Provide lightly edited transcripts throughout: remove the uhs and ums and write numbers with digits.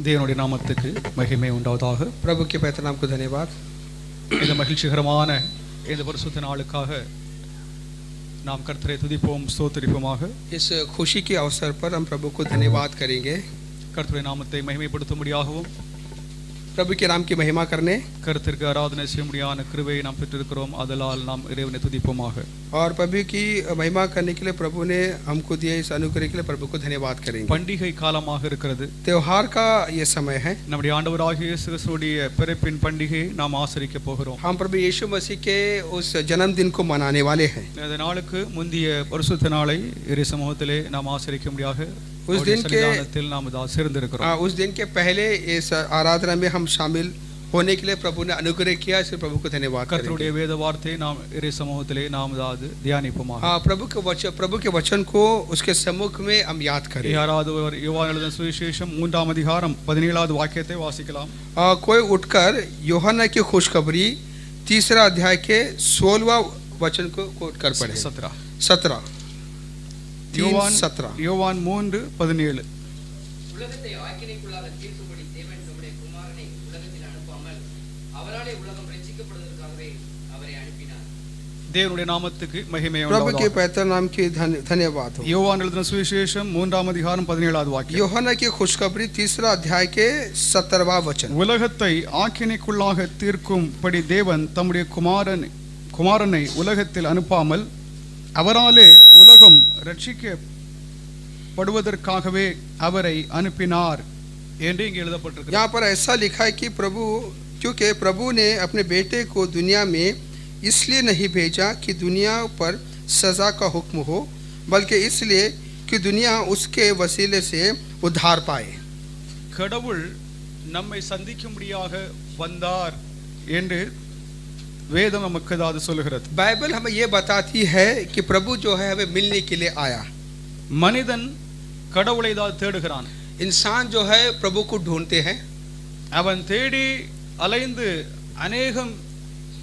தேவனுடைய நாமத்துக்கு மகிமை உண்டாவதாக. प्रभु के पवित्र नाम को धन्यवाद। இந்த மகிழ்ச்சிகரமான இந்த பரிசுத்த நாளுக்காக நாம் கர்த்தரை துதிப்போம், ஸ்தோத்திரிப்போமாக. इस खुशी के अवसर पर हम प्रभु को धन्यवाद करेंगे। கர்த்தருடைய நாமத்தை மகிமைப்படுத்தும்படியாகவும் प्रभु के नाम की महिमा करने, கர்த்தருக்கு ஆராதனை செய்யும்படியான கிருபையை நாம் பெற்றிருக்கிறோம். அதனால் நாம் இறைவனை துதிப்போமாக. और प्रभु की महिमा करने के लिए प्रभु ने हमको दिए इस अनुग्रह के लिए प्रभु को धन्यवाद करेंगे। பண்டிகை காலமாக இருக்கிறது. त्योहार का ये समय है। நம்முடைய ஆண்டவராகிய இயேசு கிறிஸ்துவுடைய பிறப்பின் பண்டிகையை நாம் ஆசரிக்க போகிறோம். हम प्रभु यीशु मसीह के उस जन्मदिन को मनाने वाले हैं। இந்த நாளுக்கு முந்திய பரிசுத்த நாளை இறை சமூகத்திலே நாம் ஆசரிக்கும்படியாக उस दिन के उस दिन के पहले इस आराधना में हम शामिल होने के लिए प्रभु ने अनुग्रह किया, इसलिए प्रभु को धन्यवाद करेंगे। वेद वार्ते नाम इरे समूहத்திலே நாம் அதாவது தியானிப்போமாக. प्रभु के वचन को उसके सम्मुख में हम याद करें। யாராவது யோவான் எழுதின சுவிசேஷம் 3ஆம் அதிகாரம் 17வது வாக்கியத்தை வாசிக்கலாம். कोई उठकर यूहन्ना की खुशखबरी 3 अध्याय के 16वां वचन को कोट कर पढ़े। 17 யோவான் 3:17. உலகத்தை ஆக்கினைக்குள்ளாக தீர்க்கும்படி தேவன் தம்முடைய குமாரனை உலகத்தில் அனுப்பாமல் அவராலே உலகம் ரட்சிக்கப்படுவதற்காகவே அவரை அனுப்பினார். தேவனுடைய நாமத்துக்கு மகிமை உண்டாவதாக. प्रभु के पवित्र नाम की धन्यवाद हो। யோவான் எழுதின சுவிசேஷம் 3ஆம் அதிகாரம் 17வது வாக்கியம். यूहन्ना की खुशखबरी 3 अध्याय के 17वां वचन। உலகத்தை ஆக்கினைக்குள்ளாக தீர்க்கும்படி தேவன் தம்முடைய குமாரனை உலகத்தில் அனுப்பாமல் அவராலே உலகம் ரட்சிக்கப்படுவதற்காகவே அவரை அனுப்பினார் என்று இங்கே எழுதப்பட்டிருக்கிறது. यहाँ पर ऐसा लिखा है कि क्योंकि प्रभु ने अपने बेटे को दुनिया में इसलिए नहीं भेजा कि दुनिया पर सजा का हुक्म हो, बल्कि इसलिए कि दुनिया उसके वसीले से उद्धार पाए। கடவுள் நம்மை சந்திக்கும்படியாக வந்தார் என்று வேதம் நமக்கு அது சொல்கிறது. बाइबल हमें ये बताती है कि प्रभु जो है हमें मिलने के लिए आया। மனிதன் கடவுளை தேடுகிறான். इंसान जो है प्रभु को ढूंढते हैं। அவன் தேடி அலைந்து अनेகம்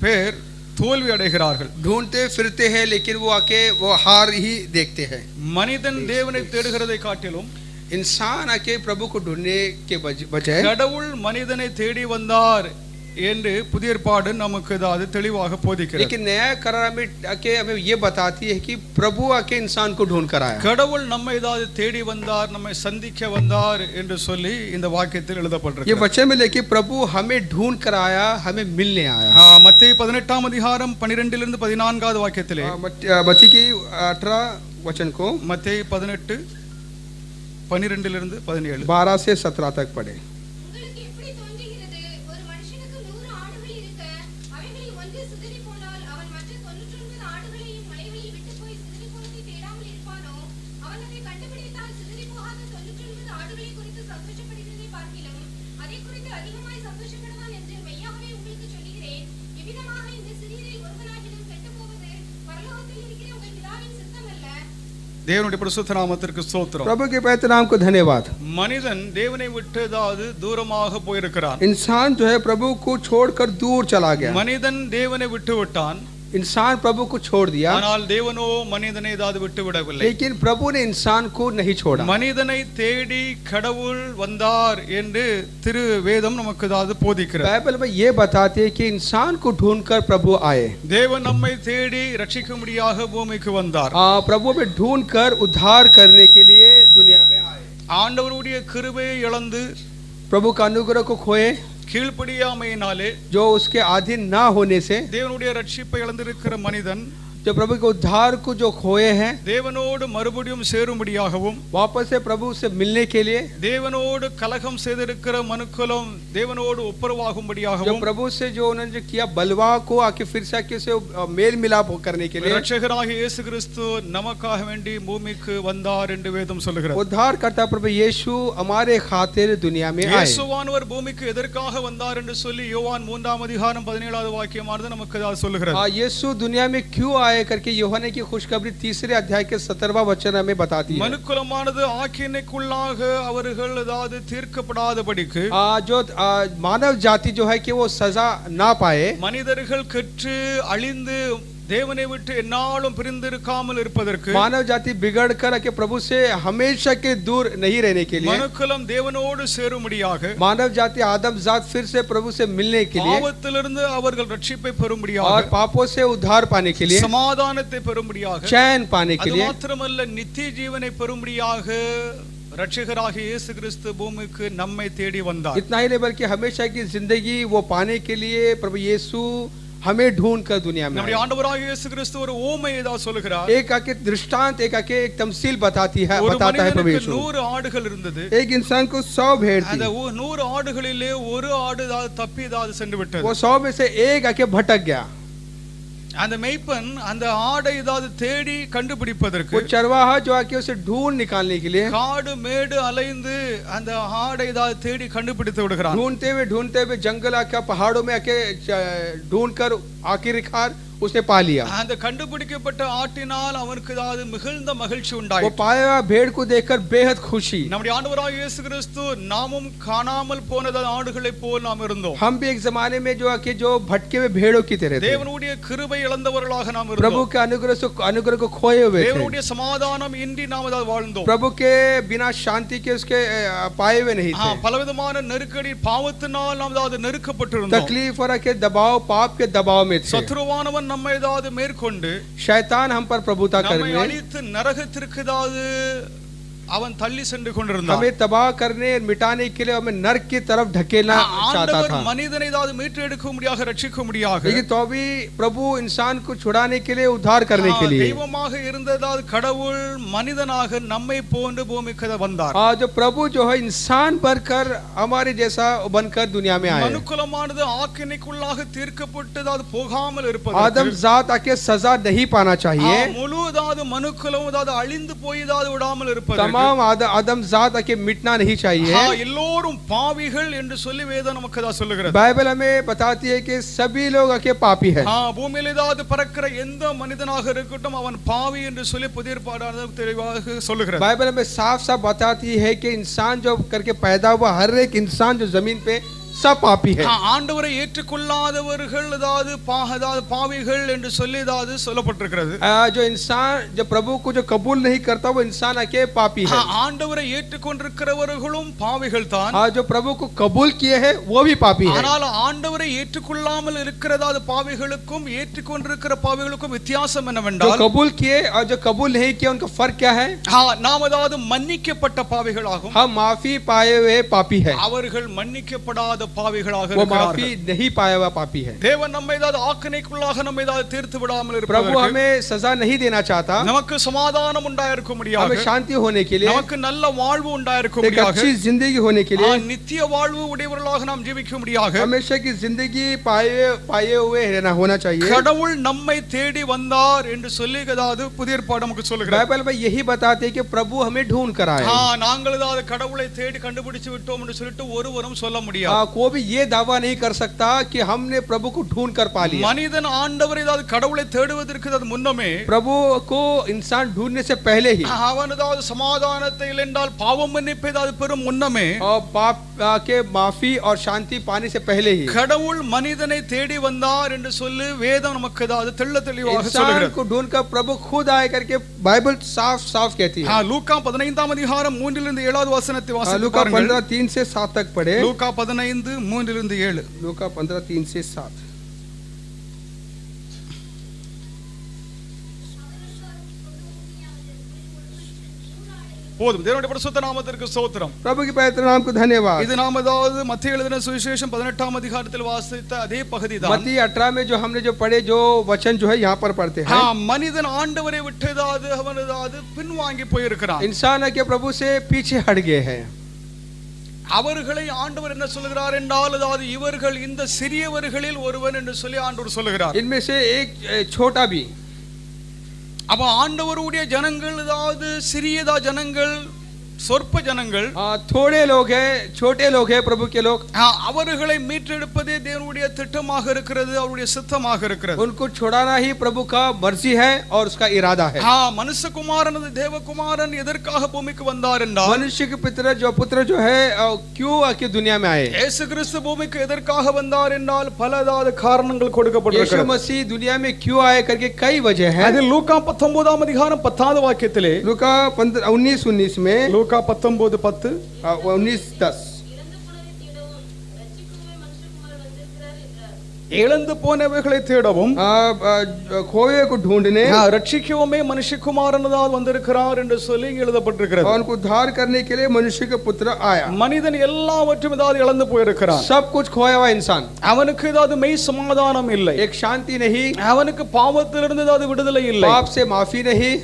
பேர் தோல்வி அடைகிறார்கள். ढूंढते फिरते हैं लेकिन वो आके वो हार ही देखते हैं। மனிதன் தேவனை தேடுகிறதை காட்டிலும் इंसान आके प्रभु को ढूंढने के बजाय கடவுள் மனிதனை தேடி வந்தார் என்று புதிய ஏற்பாடு நமக்கு அது தெளிவாக போதிக்கிறது. लेकिन नया करार में आके हमें ये बताती है कि प्रभु आके इंसान को ढूंढ कर आया। கடவுள் நம்மை தேடி வந்தார், நம்மை சந்திக்க வந்தார் என்று சொல்லி இந்த வாக்கியத்தில் எழுதப்பட்டிருக்கிறது. ये वचन में लेके प्रभु हमें ढूंढ कर आया, हमें मिलने आया। மத்தேயு 18ஆம் அதிகாரம் 12லிருந்து 14வது வாக்கியத்திலே मत्ती की 18 वचन को மத்தேயு 18 12லிருந்து 17 12 से 17 तक पढ़े। தேவனுடைய பரிசுத்த நாமத்திற்கு ஸ்தோத்திரம். प्रभु के पवित्र नाम को धन्यवाद। மனிதன் தேவனை விட்டு தூரமாக போயிருக்கிறான். इंसान जो है प्रभु को छोड़कर दूर चला गया। மனிதன் தேவனை விட்டு விட்டான். इंसान प्रभु को छोड़ दिया, ஆனால் தேவனோ மனிதனை விட்டு விடவில்லை. लेकिन प्रभु ने इंसान को नहीं छोड़ा। மனிதனை தேடி கடவுள் வந்தார் என்று திரு வேதம் நமக்கு போதிக்கிறது. बाइबल में ये बताते हैं कि इंसान को ढूंढकर प्रभु आए। தேவன் நம்மை தேடி ரட்சிக்கும்படியாக பூமிக்கு வந்தார். प्रभु में ढूंढकर उद्धार करने के लिए दुनिया में आए। ஆண்டவருடைய கிருபையை இழந்து प्रभु का अनुग्रह को खोए, கீழ்ப்படியாமையினாலே जो उसके अधीन ना होने से தேவனுடைய ரட்சிப்பை இழந்திருக்கிற மனிதன் जो प्रभु के उद्धार को जो खोए हैं, தேவனோடு மறுபடியும் சேரும்படியாகவும் वापस से प्रभु से मिलने के लिए, தேவனோடு கலகம் செய்திருக்கிற மனுக்குலம் தேவனோடு ஒப்புரவாகும்படியாகவும் जो प्रभु से जो उन्होंने जो किया बलवा को आके फिर से आके से मेल मिलाप करने के लिए ரட்சகராகிய இயேசு கிறிஸ்து நமக்காக வேண்டி பூமிக்கு வந்தார் என்று வேதம் சொல்கிறது. उद्धार करता प्रभु यीशु हमारे खातिर दुनिया में आए। இயேசுவானவர் பூமிக்கு எதற்காக வந்தார் என்று சொல்லி யோவான் 3ஆம் அதிகாரம் 17வது வாக்கியமானது நமக்கு சொல்கிறது. यीशु दुनिया में क्यों आए करके यूहन्ना की खुशखबरी 3 अध्याय के 17वां वचन हमें बताती है। மனுக்குலமானது ஆக்கினைக்குள்ளாக அவர்கள் தீர்க்கப்படாதபடிக்கு जो मानव जाति जो है कि वो सजा ना पाए, மனிதர்கள் கெட்டு அழிந்து தேவனை விட்டு என்னாலும் பிரிந்திருக்காமல் இருப்பதற்கு, मानव जाति बिगड़कर के प्रभु से हमेशा के दूर नहीं रहने के लिए, மனுக்குலம் தேவனோடு சேரும்படியாக, मानव जाति आदम जात फिर से प्रभु से मिलने के लिए பாவத்திலிருந்து அவர்கள் ரட்சிப்பை और பெறும்படியாக, पापों से उद्धार पाने के लिए, சமாதானத்தை பெறும்படியாக, चैन पाने के அது लिए, மாத்திரமல்ல நித்திய ஜீவனை பெறும்படியாக ரட்சகராகிய இயேசு கிறிஸ்து பூமிக்கு நம்மை தேடி வந்தார். इतना ही नहीं बल्कि हमेशा की जिंदगी वो पाने के लिए प्रभु यीशु हमें ढूंढ कर दुनिया में நம்முடைய आए। ஆண்டவராகிய இயேசு கிறிஸ்து ஒரு ஓமையை தான் சொல்லுகிறார். एक आके दृष्टांत, एक आके एक तमसील बताता है ஒரு प्रभु மனிதனுக்கு यीशु। 100 ஆடுகள் இருந்தது. एक इंसान को 100 भेड़ அந்த थी। 100 ஆடுகளிலே ஒரு ஆடு தப்பி சென்று விட்டது. वो 100 में से एक आके भटक गया। அந்த மேய்ப்பன் அந்த ஆடை தேடி கண்டுபிடிப்பதற்கு, वो चरवाहा जो आके उसे ढूंढ निकालने के लिए காடு மேடு அலைந்து அந்த ஆடை தேடி கண்டுபிடித்து விடுகிறான். ढूंढते हुए जंगल आके पहाड़ों में आके ढूंढ कर आखिरकार उसने पा लिया। அந்த கண்டுபிடிக்கப்பட்ட ஆட்டினால் அவனுக்கு மிகுந்த மகிழ்ச்சி वो உண்டாயிற்று. पाया हुआ भेड़ को देखकर बेहद खुशी। நம்முடைய ஆண்டவராகிய இயேசு கிறிஸ்து நாமும் காணாமல் போன ஆடுகளைப் போல் நாம் இருந்தோம். हम भी एक जमाने में जो आके जो भटके हुए भेड़ों की तरह थे। தேவனுடைய கிருபை இழந்தவர்களாக நாம் प्रभु இருந்தோம். के अनुग्रह को खोए हुए थे। தேவனுடைய சமாதானம் இன்றி நாம் வாழ்ந்தோம். प्रभु के बिना शांति के उसके पाए हुए नहीं थे। பலவிதமான நெருக்கடி பாவத்தினால் நாம் நெருக்கப்பட்டிருந்தோம். तकलीफ और के दबाव, पाप के दबाव में थे। சத்ருவானவன் நம்மை மேற்கொண்டு शैतान हम पर प्रभुता நம்மை करने, அழித்து நரகத்திற்கு அவன் தள்ளி சென்று கொண்டிருந்தான். हमें तबाह करने और मिटाने के लिए हमें नरक की तरफ ढकेलना चाहता ஆண்டவர் था। மனிதனை மீட்டெடுக்கும்படியாக ரட்சிக்கும்படியாக, लेकिन तो भी प्रभु इंसान को छुड़ाने के लिए, उद्धार करने के लिए, தெய்வமாக இருந்ததால் கடவுள் மனிதனாக நம்மை போன்று பூமிக்கு வந்தார். जो प्रभु जो है इंसान बनकर हमारे जैसा बनकर दुनिया में आए। மனுக்குலமானது ஆக்கினைக்குள்ளாக தீர்க்கப்பட்டு போகாமல் இருப்பது, आदम जात आके सजा नहीं पाना चाहिए। முழு மனுக்குலம் அழிந்து போய் விடாமல் இருப்பது, तमाम आदम जात आके मिटना नहीं चाहिए। எல்லோரும் பாவிகள் என்று சொல்லி வேதம் நமக்கு சொல்லுகிறது. बाइबल हमें बताती है कि सभी लोग आके पापी है। பூமியில பிறக்கிற எந்த மனிதனாக இருக்கட்டும் அவன் பாவி என்று சொல்லி புதிய ஏற்பாடு தெளிவாக சொல்லுகிறது. बाइबल हमें साफ साफ बताती है कि इंसान जो करके पैदा हुआ, हर एक इंसान जो जमीन पे सब पापी है। ஆண்டவரை ஏற்றுக்கொள்ளாதவர்கள் பாவிகள் என்று சொல்லி சொல்லப்பட்டிருக்கிறது. जो इंसान जो प्रभु को जो कबूल नहीं करता वो इंसान आके पापी है। ஆண்டவரை ஏற்றுக்கொண்டிருக்கிறவர்களும் பாவிகள் தான். जो प्रभु को कबूल किए हैं वो भी पापी है। ஆனால் ஆண்டவரை ஏற்றுக்கொள்ளாமல் இருக்கிற பாவிகளுக்கும் ஏற்றுக்கொண்டிருக்கிற பாவிகளுக்கும் வித்தியாசம் என்னவென்றால், जो कबूल किए और जो कबूल नहीं किए उनका फर्क क्या है? நாம் மன்னிக்கப்பட்ட பாவிகளாகும், हम माफी पाए हुए पापी है। அவர்கள் மன்னிக்கப்படாத பாவிகளாக वो இருக்கிறார்கள். माफी नहीं पाया हुआ पापी है। தேவன் நம்மை ஆக்கினைக்குள்ளாக நம்மை தீர்த்து விடாமல் प्रभु இருப்பதற்கு, हमें सजा नहीं देना चाहता, நமக்கு சமாதானம் உண்டாயிருக்கும்படியாக, हमें शांति होने के लिए, நமக்கு நல்ல வாழ்வு एक உண்டாயிருக்கும்படியாக, अच्छी जिंदगी होने के लिए, நித்திய வாழ்வு உடையவர்களாக நாம் ஜீவிக்கும்படியாக, हमेशा की जिंदगी पाए हुए रहना होना चाहिए। கடவுள் நம்மை தேடி வந்தார் என்று சொல்லி புதிய ஏற்பாடு நமக்கு சொல்லுகிறது. बाइबल में यही बताते हैं कि प्रभु हमें ढूंढ कर आए। நாங்கள் கடவுளை தேடி கண்டுபிடிச்சு விட்டோம் என்று சொல்லிட்டு ஒருவரும் சொல்ல முடியாது. कोई भी ये दावा नहीं कर सकता कि हमने प्रभु को ढूंढ कर पा लिया। மனிதன் ஆண்டவரை கடவுளை தேடுவதற்கு முன்னமே, प्रभु को इंसान ढूंढने से पहले ही, அவன் சமாதானத்தை இல்லைஎன்றால் பாவம் மன்னிப்பை பெறும் முன்னமே, और पाप के माफी और शांति पाने से पहले ही கடவுள் மனிதனை தேடி வந்தார் என்று சொல்லி வேதம் நமக்கு தெள்ள தெளிவாக इंसान சொல்லுகிறது. को ढूंढ कर प्रभु खुद आए करके बाइबल साफ साफ कहती है। லூக்கா 15 அதிகாரம் 3-7 वचनத்தை வாசித்து लूका பாருங்கள். 15:3 से 7 तक पढ़े। லூக்கா 15:3-7. लूका 15:3 से 7। போதும். தேவனுடைய பரிசுத்த நாமத்திற்கு ஸ்தோத்திரம். प्रभु के पवित्र नाम को धन्यवाद। இது நாம் மத்தேயு எழுதின சுவிசேஷம் 18 அதிகாரத்தில் வாசித்த அதே பகுதி தான். मत्ती 18 में जो हमने जो पढ़े जो वचन जो है यहाँ पर पढ़ते हैं। மனிதன் ஆண்டவரை விட்டு அவன் பின்வாங்கி போயிருக்கிறான். इंसान के प्रभु से पीछे हट गए हैं। அவர்களை ஆண்டவர் என்ன சொல்கிறார் என்றால், இவர்கள் இந்த சிறியவர்களில் ஒருவன் என்று சொல்லி ஆண்டவர் சொல்கிறார். इनमें से एक छोटा भी। அப்ப ஆண்டவருடைய ஜனங்கள் சிறியதா ஜனங்கள் சொற்ப ஜனங்கள் थोड़े लोग हैं, छोटे लोग हैं प्रभु के लोग, அவர்களை மீட்டெடுப்பதே தேவனுடைய திட்டமாக இருக்கிறது, அவருடைய சித்தமாக இருக்கிறது. उनको छुड़ाना ही प्रभु का मर्जी है और उसका इरादा है. மனுஷகுமாரன் தேவகுமாரன் எதற்காக பூமிக்கு வந்தார் என்றால், मनुष्य के पुत्र जो है क्यों आके दुनिया में आए. இயேசு கிறிஸ்து பூமிக்கு எதற்காக வந்தார் என்றால் பலதாத காரணங்கள் கொடுக்கப்பட்டிருக்கிறது. यीशु मसीह दुनिया में क्यों आए करके कई वजह है. அது லூக்கா 19 அதிகாரம் 10வது வாக்கியத்திலே, लूका 19:19 में, லூக்கா 19:10, 19:10, இழந்து போனவைகளை தேடவும் खोए को ढूंढने ரட்சிக்கவுமே மனுஷகுமாரன் வந்திருக்கிறார் என்று சொல்லி எழுதப்பட்டிருக்கிறது. और उनको उद्धार करने के लिए मनुष्य का पुत्र आया. மனிதன் எல்லாவற்றையும் ஏதாவது இழந்து போயிருக்கிறான். सब कुछ खोया हुआ इंसान, அவனுக்கு ஏதாவது மெய் சமாதானம் இல்லை, एक शांति नहीं, அவனுக்கு பாவத்திலிருந்து ஏதாவது விடுதலை இல்லை, पाप से माफी नहीं,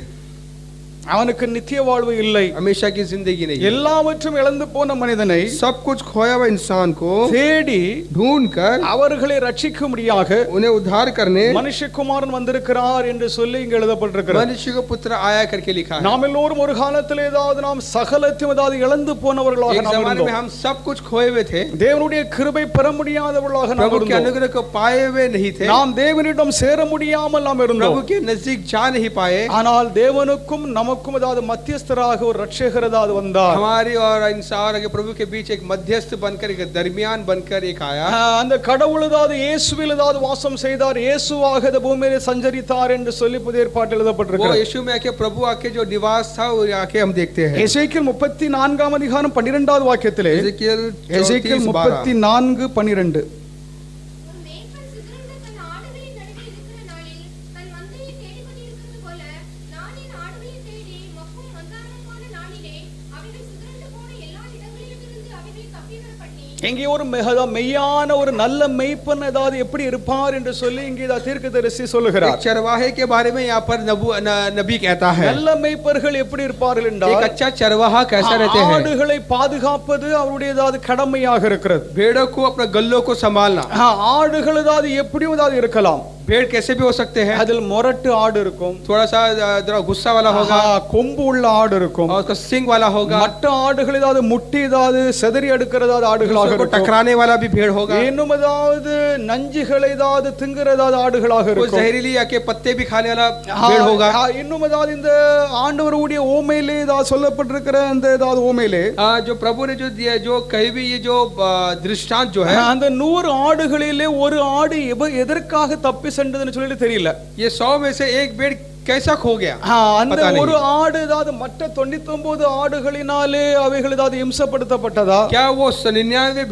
அவனுக்கு நித்திய வாழ்வு இல்லை, हमेशा की जिंदगी नहीं. எல்லாவற்றையும் இழந்து போன மனிதனை सब कुछ खोया हुआ इंसान को தேடி ढूंढकर அவர்களை ரட்சிக்கும்படியாக उन्हें उद्धार करने மனுஷகுமாரன் வந்திருக்கிறார் என்று சொல்லி இங்கு எழுதப்பட்டிருக்கிறது. मनुष्य का पुत्र आया करके लिखा है. நாம் எல்லோரும் ஒரு காலத்தில் ஏதாவது நாம் சகலத்தையும் ஏதாவது இழந்து போனவர்களாக एक நாம் जमाने में இருந்தோம். हम सब कुछ खोए हुए थे, தேவனுடைய கிருபை பெற முடியாதவர்களாக நாம் प्रभु के இருந்தோம். अनुग्रह को पाए हुए नहीं थे, நாம் தேவனிடம் சேர முடியாமல் நாம் प्रभु இருந்தோம். के नजदीक जा नहीं पाए. ஆனால் தேவனுக்கும் நமக்கும் ஏதாவது மத்தியஸ்தராக ஒரு ரட்சகர் ஏதாவது வந்தார். हमारी और इंसान के प्रभु के बीच एक मध्यस्थ बनकर, एक दरमियान बनकर एक आया. அந்த கடவுள் ஏதாவது இயேசுவில் ஏதாவது வாசம் செய்தார், இயேசுவாக இந்த பூமியிலே சஞ்சரித்தார் என்று சொல்லி புதிய ஏற்பாட்டில் वो எழுதப்பட்டிருக்கிறது. यीशु में आके प्रभु आके जो निवास था वो आके हम देखते हैं. எசேக்கியேல் 34 அதிகாரம் 12வது வாக்கியத்திலே, எசேக்கியேல் எசேக்கியேல் 34:12, ஒரு மேய்ப்பன் சிதறண்ட தன் ஆடுகளின் நடுவே இருக்கிற நாளில் தன் மந்தையை தேடிக்கொண்டிருக்கிறது போல, நான் என் ஆடுகளை தேடி மக்கும் மந்தாரமான நாளிலே அவைகள் சிதறண்டு போன எல்லா இடங்களிலுமிருந்து அவைகளை தப்பிவர பண்ணி, இங்கே ஒரு மெய்யான ஒரு நல்ல மெய்ப்பன் ஏதாவது எப்படி இருப்பார் என்று சொல்லி இங்கே தீர்க்கதரிசி சொல்லுகிறார். एक चरवाहे के बारे में यहाँ पर नबी कहता है. நல்ல மெய்ப்பர்கள் எப்படி இருப்பார்கள் एक என்றால், अच्छा चरवाहा कैसा रहते हैं. ஆடுகளை பாதுகாப்பது அவருடைய ஏதாவது கடமையாக இருக்கிறது. भेड़ों को, अपने गल्लों को संभालना. ஆடுகள் ஏதாவது எப்படியும் ஏதாவது இருக்கலாம். भेड़ कैसे भी हो सकते हैं. அதில் முரட்டு ஆடு இருக்கும், थोड़ा सा जरा गुस्सा वाला होगा, கொம்பு உள்ள ஆடு இருக்கும், और उसका सिंग वाला होगा, மற்ற ஆடுகள் ஏதாவது முட்டி ஏதாவது செதறி எடுக்கிறதாவது ஆடுகளாக दूसरों को இருக்கும், टकराने वाला भी भेड़ होगा, இன்னும் ஏதாவது நஞ்சுகளை ஏதாவது திங்கிறதாவது ஆடுகளாக कोई இருக்கும், जहरीली आके पत्ते भी खाने वाला भेड़ होगा. இன்னும் ஏதாவது இந்த ஆண்டவருடைய ஓமையிலே ஏதாவது சொல்லப்பட்டிருக்கிற அந்த ஏதாவது ஓமையிலே जो प्रभु ने जो दिया, जो कहीं भी ये जो दृष्टांत जो है, அந்த 100 ஆடுகளிலே ஒரு ஆடு எதற்காக தப்பி சென்றதுன்னு சொல்லிட்டு தெரியல. ये 100 में से एक भेड़ कैसा खो गया. அந்த पता नहीं. ஒரு ஆடு ஏதாவது மற்ற 99 ஆடுகளினாலே அவைகள் ஏதாவது இம்சப்படுத்தப்பட்டதா, क्या वो 99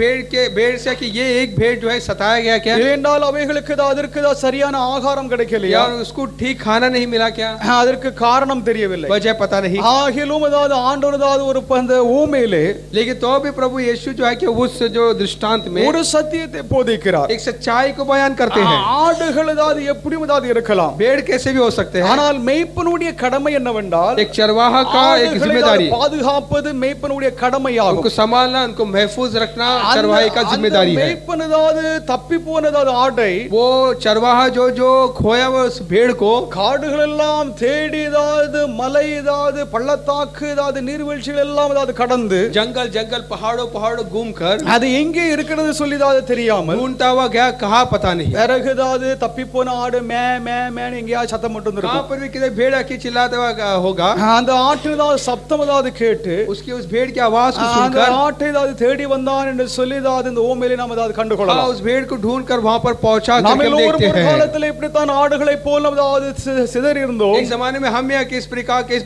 भेड़ से कि ये एक भेड़ जो है सताया गया क्या, ஏனென்றால் அவைகளுக்கு அதற்கு ஏதாவது சரியான ஆகாரம் கிடைக்கலையா, या उसको ठीक खाना नहीं मिला क्या, அதற்கு காரணம் தெரியவில்லை. वजह पता नहीं. ஆகிலும் ஏதாவது ஆண்டவர் ஏதாவது ஒரு அந்த ஊமையிலே लेकिन तो भी प्रभु यीशु जो है कि उस जो दृष्टांत में ஒரு சத்தியத்தை போதிக்கிறார். एक सच्चाई को बयान करते हैं. ஆடுகள் ஏதாவது எப்படியும் ஏதாவது இருக்கலாம், भेड़ कैसे भी हो सकते हैं. ஆனால் மேய்ப்பனுடைய கடமை என்னவென்றால், एक चरवाहा का एक ஆடுகளை जिम्मेदारी, பாதுகாப்பது மேய்ப்பனுடைய கடமையாகும். उनको संभालना, उनको महफूज रखना चरवाहे का जिम्मेदारी है. மேய்ப்பன் ஏதாவது தப்பி போனதாவது ஆடை, वो चरवाहा जो खोया हुआ उस भेड़ को காடுகள் எல்லாம் தேடி ஏதாவது மலை ஏதாவது பள்ளத்தாக்கு ஏதாவது நீர்வீழ்ச்சிகள் எல்லாம் ஏதாவது கடந்து जंगल जंगल पहाड़ों घूम कर அது எங்கே இருக்கிறது சொல்லி ஏதாவது தெரியாமல் ढूंढता हुआ गया, कहा पता नहीं. பிறகு ஏதாவது தப்பி போன ஆடு மே மே மேன்னு எங்கேயாவது சத்தம் மட்டும் कहां இருக்கும். पर भी किधर भेड़ आके चिल्लाता हुआ होगा, அந்த ஆட்டு ஏதாவது சப்தம் ஏதாவது கேட்டு उसकी उस भेड़ की आवाज को அந்த सुनकर ஆட்டை ஏதாவது தேடி வந்தான் என்று சொல்லி ஏதாவது இந்த ஓமையிலே நாம் ஏதாவது கண்டுகொள்ளலாம். उस भेड़ को ढूंढकर वहां पर पहुंचा நாம் करके हम எல்லோரும் देखते ஒரு हैं. காலத்தில் இப்படித்தான் ஆடுகளை போல ஏதாவது சிதறி இருந்தோம். एक जमाने में हम यहाँ के इस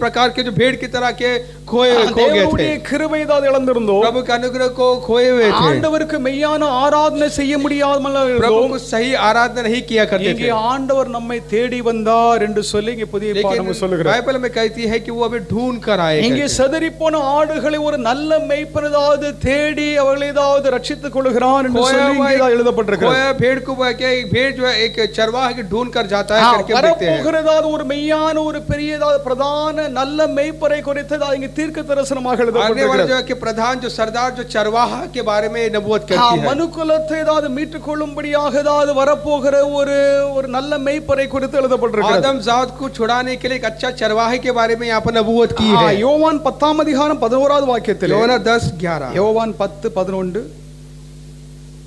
प्रकार के जो भेड़ की तरह के खो गए தேவனுடைய थे, கிருபை ஏதாவது இழந்திருந்தோம். प्रभु के अनुग्रह को खोए हुए थे, ஆண்டவருக்கு மெய்யான ஆராதனை செய்ய முடியாமல் प्रभु இருந்தோம். को सही आराधना नहीं किया करते இங்கே थे. ஆண்டவர் நம்மை தேடி வந்தார் என்று சொல்லி இங்கே புதிய लेकिन பாடம் சொல்லுகிறார். बाइबल में कहती है कि वो अभी ढूंढ कर आए இங்கே करके. சிதறி போன ஆடுகளை ஒரு நல்ல மேய்ப்பன் ஏதாவது தேடி அவர்களை ஏதாவது ரட்சித்துக் கொள்கிறான் என்று खोया சொல்லி हुआ இங்கே ஏதாவது எழுதப்பட்டிருக்கிறது. खोया भेड़ को एक भेड़ जो है एक चरवाहा के ढूंढ कर जाता है करके हम देखते हैं. வரப்போகிறதாவது ஒரு மெய்யான ஒரு பெரியதாவது பிரதான நல்ல மேய்ப்பரை குறித்து இங்கே தீர்க்க தரிசனமாக आने वाले எழுதப்பட்டிருக்கிறது. जो है कि प्रधान जो सरदार जो चरवाहा के बारे में नबूवत करती है. மனுக்குலத்தை ஏதாவது மீட்டுக் கொள்ளும்படியாக ஏதாவது வரப்போகிற ஒரு நல்ல மேய்ப்பரை குறித்து எழுதப்பட்டிருக்கிறது. आदम जात को छुड़ाने के लिए एक अच्छा चरवाहे के बारे में यहाँ पर नबूवत की है। யோவான் 10ஆம் அதிகாரம் 11வது வாக்கியத்தில் யோவான் 10:11 யோவான் 10:11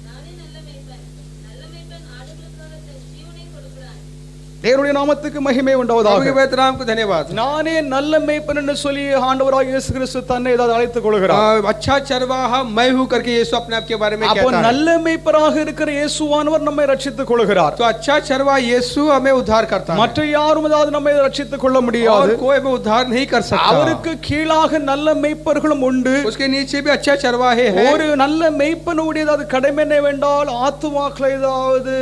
நானே நல்ல மேய்ப்பன். நல்ல மேய்ப்பன் ஆடுகளுக்காக தன் ஜீவனை கொடுக்கிறான். தேவனுடைய நாமத்துக்கு மகிமை प्रभु के உண்டாவதாக. पवित्र नाम को धन्यवाद। நானே நல்ல மேய்ப்பன் என்று சொல்லி ஆண்டவராகிய இயேசு கிறிஸ்து தன்னை ஏதாவது அழைத்துக் கொள்கிறார். अच्छा चरवाहा मैं हूँ करके यीशु अपने आप के बारे में அப்போ कहता है। நல்ல மேய்ப்பராக இருக்கிற இயேசுவானவர் நம்மை ரட்சித்துக் கொள்கிறார். तो अच्छा चरवाहा यीशु हमें उद्धार करता है மற்ற யாரும் அதாவது நம்மை ரட்சித்துக் கொள்ள முடியாது. और कोई हमें उद्धार नहीं कर सकता। அவருக்கு கீழாக நல்ல மேய்ப்பர்களும் உண்டு. उसके नीचे भी अच्छा चरवाहे हैं। ஒரு நல்ல மேய்ப்பனுடைய ஏதாவது கடமை என்னவென்றால் ஆத்துமாக்களை ஏதாவது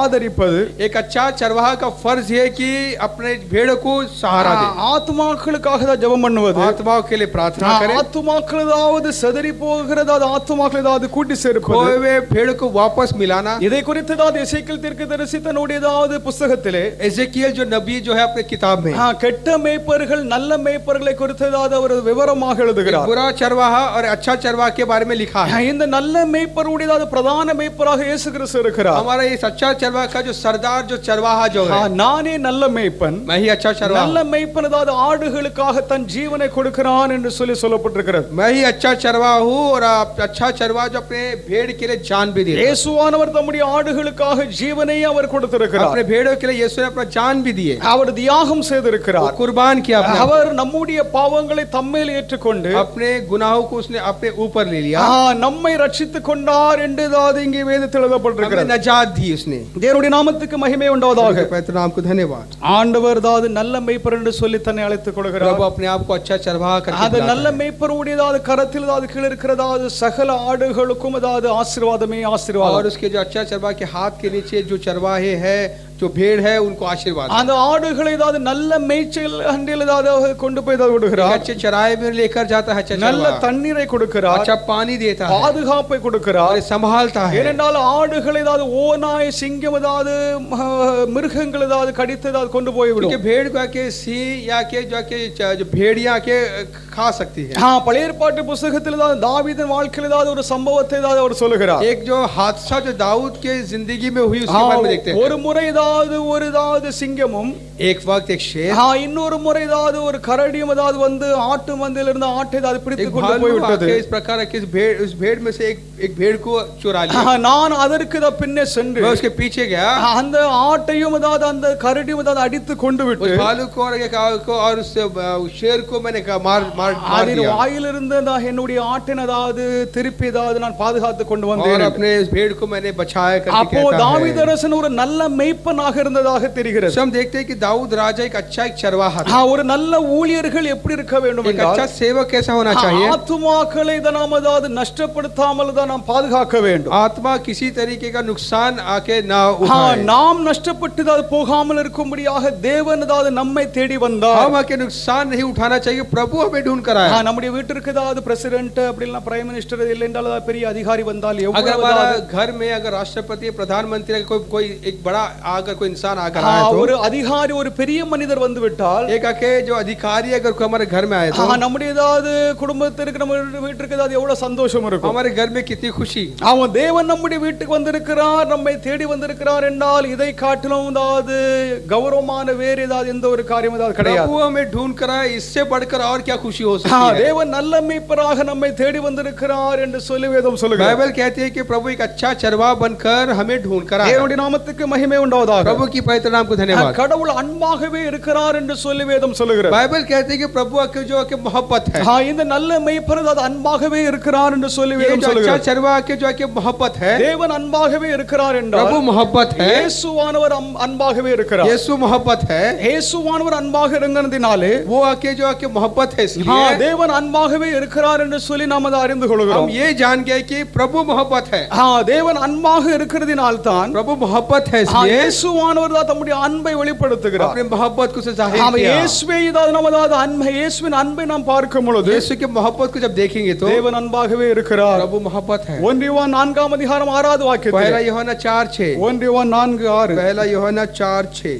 ஆதரிப்பது. एक अच्छा चरवाहा का फर्ज है कि अपने भेड़ को सहारा दे, ஆத்துமாக்களுக்காக தான் ஜெபம் பண்ணுவது. आत्माओं के लिए प्रार्थना करे, ஆத்துமாக்கள் ஏதாவது சிதறி போகிறது அது ஆத்துமாக்கள் ஏதாவது கூட்டி சேர்ப்பது. खोए हुए भेड़ को वापस मिलाना। இதை குறித்து ஏதாவது எசேக்கியேல் தீர்க்கதரிசி தன்னுடைய ஏதாவது புத்தகத்திலே एजेकियल जो नबी जो है अपने किताब में கெட்ட மேய்ப்பர்கள் நல்ல மேய்ப்பர்களை குறித்து ஏதாவது அவர் விவரமாக எழுதுகிறார். बुरा चरवाहा और अच्छा चरवाहा के बारे में लिखा है। இந்த நல்ல மேய்ப்பருடைய ஏதாவது பிரதான மேய்ப்பராக இயேசு கிறிஸ்து இருக்கிறார். हमारा ये सच्चा चरवाहा का जो सरदार जो चरवाहा जो है, நானே நல்ல மேய்ப்பன், मैं ही अच्छा நல்ல चरवाहा, மேய்ப்பன் ஏதாவது ஆடுகளுக்காக தன் ஜீவனை கொடுக்கிறான் என்று சொல்லப்பட்டிருக்கிறது. मैं ही अच्छा चरवाहा हूँ और अच्छा चरवाहा जो अपने भेड़ के लिए जान भी दिए। இயேசுவானவர் தம்முடைய ஆடுகளுக்காக ஜீவனை அவர் கொடுத்திருக்கிறார். अपने भेड़ों के लिए यीशु ने अपना जान भी दिए, அவர் தியாகம் செய்திருக்கிறார். कुर्बान किया अपने आप அவர் நம்முடைய பாவங்களை தம்மேல் ஏற்றுக்கொண்டு को। अपने गुनाहों को उसने अपने ऊपर ले लिया, நம்மை ரட்சித்துக் கொண்டார் என்று ஏதாவது இங்கே வேதத்தில் हमें எழுதப்பட்டிருக்கிறது. नजात दी उसने। தேவனுடைய நாமத்துக்கு மகிமை உண்டாவதாக. उसके पवित्र नाम को धन्यवाद। ஆண்டவர் ஏதாவது நல்ல மேய்ப்பர் என்று சொல்லி தன்னை அழைத்துக் கொள்கிறார். प्रभु अपने आप को अच्छा चरवाहा करके அது बुलाता நல்ல है। மேய்ப்பருடைய ஏதாவது கரத்தில் ஏதாவது கீழ் இருக்கிறதாவது சகல ஆடுகளுக்கும் ஏதாவது ஆசீர்வாதமே ஆசீர்வாதம். और उसके जो अच्छा चरवाहा के हाथ के नीचे जो चरवाहे है, जो भेड़ है, उनको आशीर्वाद। அந்த ஆடுகளை ஏதாவது நல்ல மேய்ச்சல் அண்டில் ஏதாவது கொண்டு போய் ஏதாவது एक விடுகிறார். अच्छे चराए में लेकर जाता है, अच्छा நல்ல चरवाहा, தண்ணீரை கொடுக்கிறார். अच्छा पानी देता है பாதுகாப்பை கொடுக்கிறார். और संभालता है। ஏனென்றால் ஆடுகள் ஏதாவது ஓநாய் சிங்கம் ஏதாவது மிருகங்கள் ஏதாவது கடித்து ஏதாவது கொண்டு போய்விடும். क्योंकि भेड़ को आके सिंह या के जो भेड़िया के खा सकती है। பழைய ஏற்பாட்டு புத்தகத்தில் ஏதாவது தாவீதின் வாழ்க்கையில் ஏதாவது ஒரு சம்பவத்தை ஏதாவது அவர் சொல்லுகிறார். एक जो हादसा जो दाऊद के जिंदगी में हुई उसके बारे में देखते हैं। ஒரு முறை ஏதாவது சிங்கமும் एक वक्त एक शेर, இன்னொரு முறை ஏதாவது ஒரு கரடியும் ஏதாவது வந்து ஆட்டு மந்தையில இருந்து ஆட்டை ஏதாவது பிடித்து एक கொண்டு भालू போய் விட்டது. आके इस प्रकार के उस भेड़ में से एक भेड़ को चुरा लिया। நான் அதற்கு பின்னே சென்று मैं उसके पीछे गया, அந்த ஆட்டையும் ஏதாவது அந்த கரடியும் ஏதாவது அடித்து கொண்டு उस விட்டு भालू को और उस शेर को मैंने मार அதன் दिया வாயிலிருந்து என்னுடைய ஆட்டின் ஏதாவது திருப்பி ஏதாவது நான் பாதுகாத்து கொண்டு और வந்தேன். अपने इस भेड़ को मैंने बचाया करके அப்போ कहता தாவீது है। அரசன் ஒரு நல்ல மேய்ப்பனாக இருந்ததாக தெரிகிறது. हम देखते हैं कि दाऊद राजा एक अच्छा एक चरवाहा था। ஒரு நல்ல ஊழியர்கள் எப்படி இருக்க வேண்டும் एक अच्छा என்றால் सेवक कैसा होना चाहिए? ஆத்துமாக்களை நாம் ஏதாவது நஷ்டப்படுத்தாமல் தான் நாம் பாதுகாக்க வேண்டும். आत्मा किसी तरीके का नुकसान आके ना उठाए। நாம் நஷ்டப்பட்டு ஏதாவது போகாமல் இருக்கும்படியாக தேவன் ஏதாவது நம்மை தேடி வந்தார். हम आके नुकसान नहीं उठाना चाहिए, प्रभु हमें ढूंढ कर आया। நம்முடைய வீட்டிற்கு ஏதாவது பிரசிடென்ட் அப்படின்னா பிரைம் மினிஸ்டர் இல்லை என்றால் ஏதாவது பெரிய அதிகாரி வந்தால் अगर எவ்வளவு हमारा ஏதாவது घर में अगर राष्ट्रपति प्रधानमंत्री कोई एक बड़ा अगर कोई इंसान आकर आए ஒரு तो அதிகாரி ஒரு பெரிய மனிதர் வந்து விட்டால் एक आके जो अधिकारी अगर कोई हमारे घर में आए तो நம்முடைய ஏதாவது குடும்பத்திற்கு நம்ம வீட்டிற்கு ஏதாவது எவ்வளவு சந்தோஷம் இருக்கும். हमारे घर में कितनी खुशी। அவன் தேவன் நம்முடைய வீட்டுக்கு வந்திருக்கிறார், நம்மை தேடி வந்திருக்கிறார் என்றால் இதை காட்டிலும் ஏதாவது கௌரவமான வேறு ஏதாவது எந்த ஒரு காரியம் ஏதாவது கிடையாது. प्रभु हमें ढूंढ कर आए, इससे बढ़कर और क्या खुशी हो सकती है? தேவன் நல்ல மேய்ப்பராக நம்மை தேடி வந்திருக்கிறார் என்று சொல்லி வேதம் சொல்லுகிறது. बाइबल कहती है कि प्रभु एक अच्छा चरवाहा बनकर हमें ढूंढ कर आया। தேவனுடைய நாமத்துக்கு மகிமை உண்டாவதாக. प्रभु की पवित्र नाम को धन्यवाद। கடவுள் அன்பாகவே இருக்கிறார் என்று சொல்லி வேதம் சொல்லுகிறது. बाइबल कहती है कि प्रभु के जो के मोहब्बत है, இந்த நல்ல மேய்ப்பர் அது அன்பாகவே இருக்கிறார் என்று சொல்லி ये வேதம் जो अच्छा சொல்லுகிறது. चरवाहा के जो के मोहब्बत है, தேவன் அன்பாகவே இருக்கிறார் என்றால் प्रभु मोहब्बत है, இயேசுவானவர் அன்பாகவே இருக்கிறார். यीशु मोहब्बत है, இயேசுவானவர் அன்பாக இருந்ததினாலே वो आके जो आके मोहब्बत है, इसलिए தேவன் அன்பாகவே இருக்கிறார் என்று சொல்லி நாம் அதை அறிந்து हम கொள்கிறோம். ये जान गए कि प्रभु मोहब्बत है। தேவன் அன்பாக இருக்கிறதினால் தான் प्रभु मोहब्बत है, इसलिए இயேசுவானவர் தான் தம்முடைய அன்பை வெளிப்படுத்துகிறார். अपने मोहब्बत को जाहिर किया। இயேசுவை தான் நாம் அதாவது அன்பை இயேசுவின் அன்பை நாம் பார்க்கும் பொழுது यीशु के मोहब्बत को जब देखेंगे तो தேவன் அன்பாகவே இருக்கிறார். प्रभु मोहब्बत है। 1 யோவான் 4ஆம் அதிகாரம் 6வது வாக்கியத்தில் पहला यूहन्ना 4:6, 1 யோவான் 4:6 पहला यूहन्ना 4:6,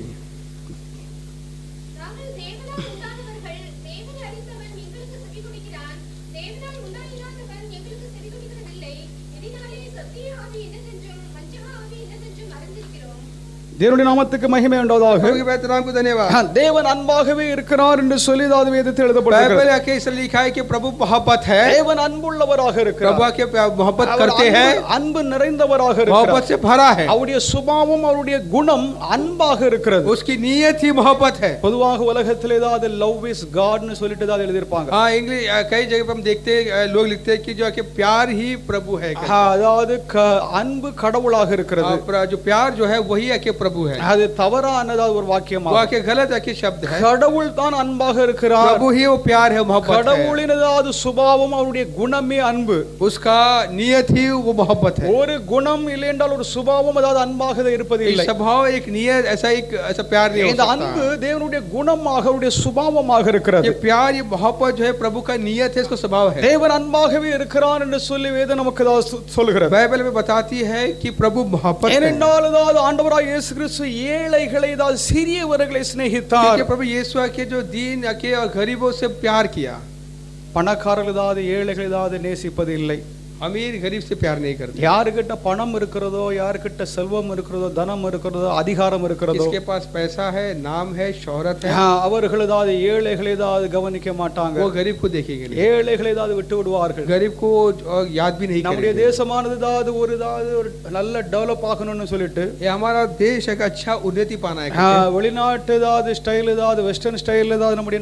நாங்கள் தேவனால் உண்டானவர்கள், தேவனை அறிந்தவன் எங்களுக்கு செவி கொடுக்கிறான், தேவனால் உண்டாயிராதவன் எங்களுக்கு செவி கொடுக்கிறதில்லை. இதனாலே சத்திய ஆவி இன்னதென்றும் வஞ்சக ஆவி இன்னதென்றும் அறிந்திருக்கிறோம். தேவனுடைய நாமத்துக்கு மகிமை உண்டாவதாக. प्रभु के पवित्र नाम को धन्यवाद। தேவன் அன்பாகவே இருக்கிறார் என்று சொல்லி அதாவது வேதத்தில் எழுதப்பட்டிருக்கிறது. बाइबल के इसलिए लिखा है कि प्रभु मोहब्बत है, தேவன் அன்புள்ளவராக இருக்கிறார். प्रभु के मोहब्बत அவர் करते हैं, அன்பு நிறைந்தவராக मोहब्बत இருக்கிறார். से भरा है, அவருடைய சுபாவம் அவருடைய குணம் அன்பாக இருக்கிறது. उसकी नीयत ही मोहब्बत है। பொதுவாக உலகத்தில் ஏதாவது லவ் இஸ் காட்னு சொல்லிட்டு தான் எழுதியிருப்பாங்க. हाँ, इंग्लिश कई जगह पर हम देखते हैं, लोग लिखते हैं कि जो कि प्यार ही प्रभु है। அதாவது அன்பு கடவுளாக இருக்கிறது. जो प्यार जो है वही है कि प्रभु है। அது தவறானதாவது ஒரு வாக்கியமா? वो के गलत है कि शब्द है। கடவுள் தான் அன்பாக இருக்கிறார். प्रभु ही वो प्यार है, मोहब्बत है। கடவுளினதாவது சுபாவம் அவருடைய குணமே அன்பு. उसका नियत ही वो मोहब्बत है। ஒரு குணம் இல்லை என்றால் ஒரு சுபாவம் அதாவது அன்பாக இருப்பது இல்லை. स्वभाव एक नियत ऐसा प्यार नहीं हो இந்த सकता। அன்பு தேவனுடைய குணமாக அவருடைய சுபாவமாக இருக்கிறது. ये प्यार, ये मोहब्बत जो है प्रभु का नियत है, इसका स्वभाव है। தேவன் அன்பாகவே இருக்கிறார் என்று சொல்லி வேதம் நமக்கு சொல்லுகிறது. बाइबल में बताती है कि प्रभु मोहब्बत है। ஏனென்றால் அதாவது ஆண்டவராகிய இயேசு கிறிஸ்து ஏழைகளை அதாவது சிறியவர்களை சிநேகித்தார். क्योंकि प्रभु यीशु के जो दीन के और गरीबों से प्यार किया। பணக்காரர்கள் அதாவது ஏழைகளை அதாவது நேசிப்பது இல்லை. अमीर गरीब से प्यार नहीं करते। யாருக்கிட்ட பணம் இருக்கிறதோ, யாருக்கிட்ட செல்வம் இருக்கிறதோ, தனம் இருக்கிறதோ, அதிகாரம் இருக்கிறதோ, जिसके पास पैसा है, नाम है, शोहरत है, அவர்கள் ஏதாவது ஏழைகளை ஏதாவது கவனிக்க மாட்டாங்க. वो गरीब को देखेंगे नहीं, ஏழைகளை ஏதாவது விட்டு விடுவார்கள். गरीब को याद भी नहीं நம்முடைய करेंगे। தேசமானது ஏதாவது ஒரு நல்ல டெவலப் ஆகணும்னு சொல்லிட்டு ये हमारा देश एक अच्छा उन्नति पाना है, வெளிநாட்டு ஏதாவது ஸ்டைல் ஏதாவது வெஸ்டர்ன் ஸ்டைல் ஏதாவது நம்முடைய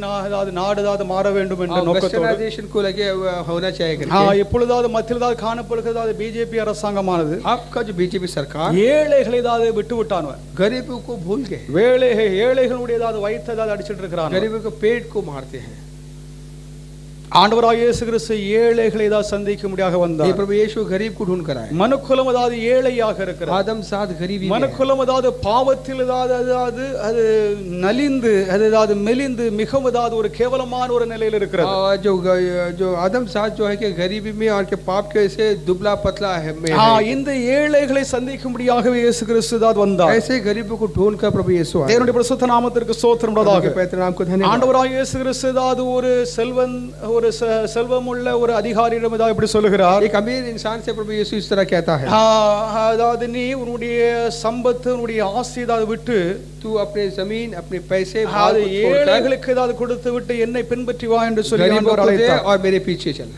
நாடு ஏதாவது மாற வேண்டும் என்ற நோக்கத்தோடு वेस्टर्नाइजेशन को लगे होना चाहिए। எப்பொழுதாவது மத்தியில் காணப்படுகிறது பிஜேபி அரசாங்கமானது आपका जो बीजेपी सरकार ஏழைகளை ஏதாவது விட்டு விட்டான். गरीबों को भूल गए, ஏழைகளுடைய ஏதாவது வயிற்று ஏதாவது அடிச்சிட்டு இருக்கிறாங்க, गरीबों को पेट को मारते हैं। ஆண்டவராகிய இயேசு கிறிஸ்து ஏழைகளை ஏதாவது சந்திக்க முடியாக வந்தார். ये प्रभु यीशु गरीब को ढूंढ कर आए। மனுக்குலம் அதாவது ஏழையாக இருக்கிறது. आदम साथ गरीबी में மனுக்குலம் அதாவது பாவத்தில் அதாவது அது நலிந்து அதாவது மெலிந்து மிகவும் அதாவது ஒரு கேவலமான ஒரு நிலையில் இருக்கிறது. जो आदम साथ जो है कि गरीबी में और के पाप के ऐसे दुबला पतला है में है। இந்த ஏழைகளை சந்திக்கும்படியாகவே இயேசு கிறிஸ்து தான் வந்தார். ऐसे गरीबों को ढूंढ कर प्रभु यीशु आए। தேவனுடைய பரிசுத்த நாமத்திற்கு ஸ்தோத்திரம் உண்டாவதாக. पवित्र नाम को धन्यवाद। ஆண்டவராகிய இயேசு கிறிஸ்து அதாவது ஒரு செல்வமுள்ள ஒரு அதிகாரியிடம் ஏதாவது இப்படி சொல்லுகிறார். एक अमीर इंसान से प्रभु यीशु इस तरह कहता है, அதாவது நீ உன்னுடைய சம்பத்து உன்னுடைய ஆஸ்தி ஏதாவது விட்டு तू अपने जमीन अपने पैसे ஏழைகளுக்கு ஏதாவது கொடுத்து விட்டு என்னை பின்பற்றி வா என்று சொல்லி गरीबों ஆண்டவர் को दे அழைத்தார். और मेरे पीछे चल।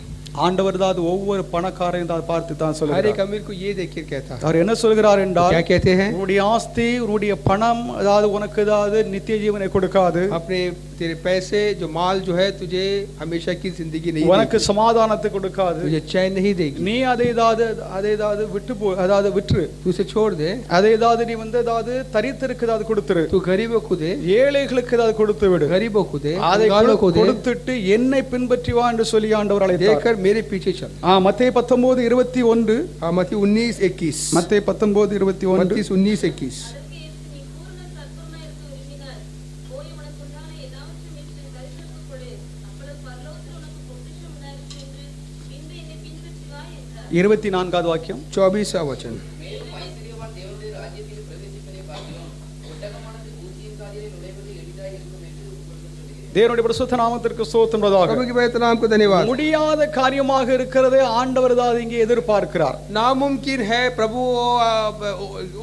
ஆண்டவர் ஏதாவது ஒவ்வொரு பணக்காரையும் தான் பார்த்து தான் हर சொல்லுகிறார். एक अमीर को ये देखिए कहता है। அவர் என்ன சொல்கிறார் என்றால், क्या कहते हैं? உன்னுடைய ஆஸ்தி உன்னுடைய பணம் அதாவது உனக்கு ஏதாவது நித்திய ஜீவனை கொடுக்காது, अपने तेरे पैसे जो माल जो है तुझे हमेशा की जिंदगी नहीं உனக்கு देगी, சமாதானத்தை கொடுக்காது, तुझे चैन नहीं देगी। நீ அதை ஏதாவது விட்டு அதாவது விற்று, तू उसे छोड़ दे, அதை ஏதாவது நீ ஏதாவது தரித்திற்கு ஏதாவது கொடுத்துரு, तू गरीबों को दे, ஏழைகளுக்கு ஏதாவது கொடுத்து விடு, गरीबों को दे, அதை कंगालों को दे, கொடுத்துட்டு என்னை பின்பற்றி வா என்று சொல்லி ஆண்டவர் அழைத்தார். देकर मेरे पीछे चल। மத்தேயு 19:21, मत्ती 19:21, மத்தேயு 19:21, मत्ती 19:21। அதற்கு இயேசு, நீ பூரண சத்துவமாய் இருக்க விரும்பினால் போய் உனக்கு உண்டான எல்லாவற்றையும் விற்று தரித்திரருக்குக் கொடு, அப்பொழுது பரலோகத்தில் உனக்கு பொக்கிஷம் உண்டாயிருக்கும் என்று பின்பு என்னை பின்பற்றி வா என்றார். 24வது வாக்கியம். 24वां वचन। மேலும் ஐஸ்வர்யவான் தேவனுடைய ராஜ்யத்தில் பிரவேசிப்பதை பார்க்கிறோம். ஒட்டகமானது ஊசியின் காதிலே நுழைவது எளிதாய் இருக்கும் என்று உங்களுக்கு சொல்கிறேன். தேவனுடைய பரிசுத்த நாமத்திற்கு ஸ்தோத்திரம் உண்டாவதாக. प्रभु के पवित्र नाम को धन्यवाद। முடியாத காரியமாக இருக்கிறதே ஆண்டவர் தான் இங்கே எதிர்பார்க்கிறார். नामुमकिन है प्रभु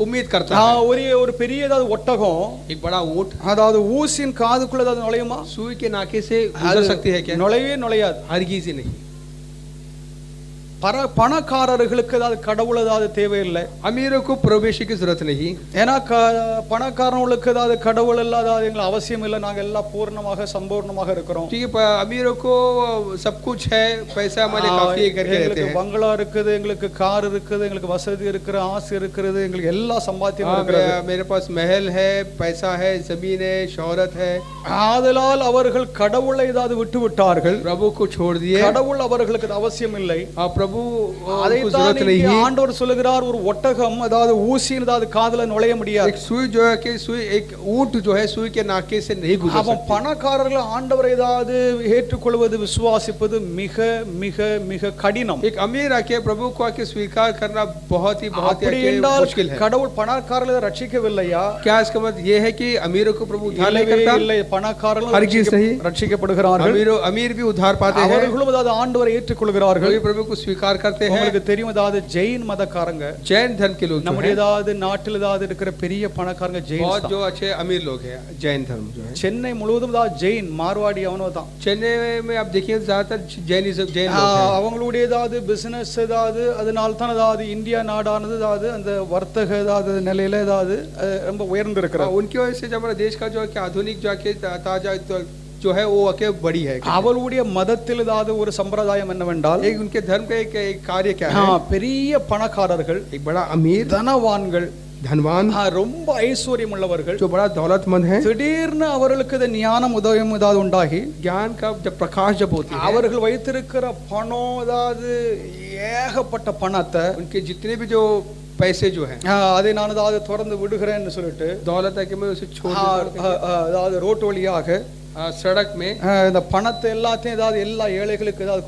उम्मीद करता है। ஒரு பெரிய ஏதாவது ஒட்டகம் एक बड़ा ऊंट அதாவது ஊசியின் காதுக்குள்ள ஏதாவது நுழையுமா? सुई के नाके से गुजर सकती है क्या? நுழையவே நுழையாது. हरगिज ही नहीं। பணக்காரர்களுக்கு ஏதாவது கடவுள் ஏதாவது தேவையில்லை. अमीरों को प्रवेश की जरूरत नहीं। ஏன்னா பணக்காரங்களுக்கு ஏதாவது கடவுள் இல்லாத எங்களுக்கு அவசியம் இல்லை, நாங்க எல்லாம் பூர்ணமாக சம்பூர்ணமாக இருக்கிறோம். ठीक है, अमीरों को सब कुछ है, पैसा हमारे काफी है करके रहते எங்களுக்கு हैं। பங்களா இருக்குது, எங்களுக்கு கார் இருக்குது, எங்களுக்கு வசதி இருக்கிற ஆசை இருக்கிறது, எங்களுக்கு எல்லா சம்பாத்தியமும் இருக்கிறது. मेरे पास महल है, पैसा है, जमीन है, शोहरत है। ஆதலால் அவர்கள் கடவுளை ஏதாவது விட்டு விட்டார்கள். प्रभु को छोड़ दिए। கடவுள் அவர்களுக்கு அது அவசியம் இல்லை. प्रभु को அதைத்தான் जरूरत இங்கே नहीं। ஆண்டவர் சொல்லுகிறார், ஒரு ஒட்டகம் அதாவது ஊசியின் ஏதாவது காதுல நுழைய முடியாது. एक सुई जो है कि सुई, एक ऊंट जो है सुई के नाके से नहीं गुजर அவன் सकती। பணக்காரர்கள் ஆண்டவரை ஏதாவது ஏற்றுக்கொள்வது விசுவாசிப்பது மிக மிக மிக கடினம். एक अमीर आके प्रभु को आके स्वीकार करना बहुत ही அப்படி என்றால் मुश्किल है। கடவுள் பணக்காரர்களை ரட்சிக்கவில்லையா? क्या इसका मतलब ये है कि अमीरों को प्रभु उद्धार नहीं இல்லவே करता? இல்லை, பணக்காரர்கள் हरगिज़ नहीं। ரட்சிக்கப்படுகிறார்கள். अमीर भी उद्धार पाते हैं, அவர்களும் அதாவது ஆண்டவரை ஏற்றுக்கொள்கிறார்கள். प्रभु को स्वीकार करते हैं। உங்களுக்கு தெரியும் அதாவது ஜெயின் மதக்காரங்க जैन धर्म के लोग जो நம்முடைய हैं, ஏதாவது நாட்டில் ஏதாவது இருக்கிற பெரிய பணக்காரங்க ஜெயின் बहुत जो अच्छे अमीर लोग हैं जैन धर्म जो है। சென்னை முழுவதும் ஏதாவது ஜெயின் மார்வாடி அவனோ தான் चेन्नई में आप देखिए ज्यादातर जैनिज्म जैन लोग हैं। அவங்களுடைய ஏதாவது பிசினஸ் ஏதாவது அதனால தான் ஏதாவது இந்தியா நாடானது ஏதாவது அந்த வர்த்தக ஏதாவது நிலையில ஏதாவது ரொம்ப உயர்ந்து இருக்கிறது उनकी वजह से जो हमारा देश का जो है कि आधुनिक जो है कि ताजा जो है वो आके बड़ी है। அவளுடைய மதத்தில் ஏதாவது ஒரு சம்பிரதாயம் என்னவென்றால் एक उनके धर्म का एक कार्य क्या है, பெரிய பணக்காரர்கள் एक बड़ा अमीर தனவான்கள் धनवान ரொம்ப ஐஸ்வர்யம் உள்ளவர்கள் जो बड़ा दौलतमंद है, திடீர்னு அவர்களுக்கு இந்த ஞானம் உதயம் ஏதாவது உண்டாகி ज्ञान का जब प्रकाश जब होती है, அவர்கள் வைத்திருக்கிற பணம் ஏதாவது ஏகப்பட்ட பணத்தை उनके जितने भी जो पैसे जो हैं, அதை நான் ஏதாவது திறந்து விடுகிறேன்னு சொல்லிட்டு दौलत है कि मैं उसे छोड़ देता हूं। அதாவது ரோட்டு வழியாக सड़क में இந்த பணத்தை எல்லாத்தையும் ஏதாவது எல்லா ஏழைகளுக்கு ஏதாவது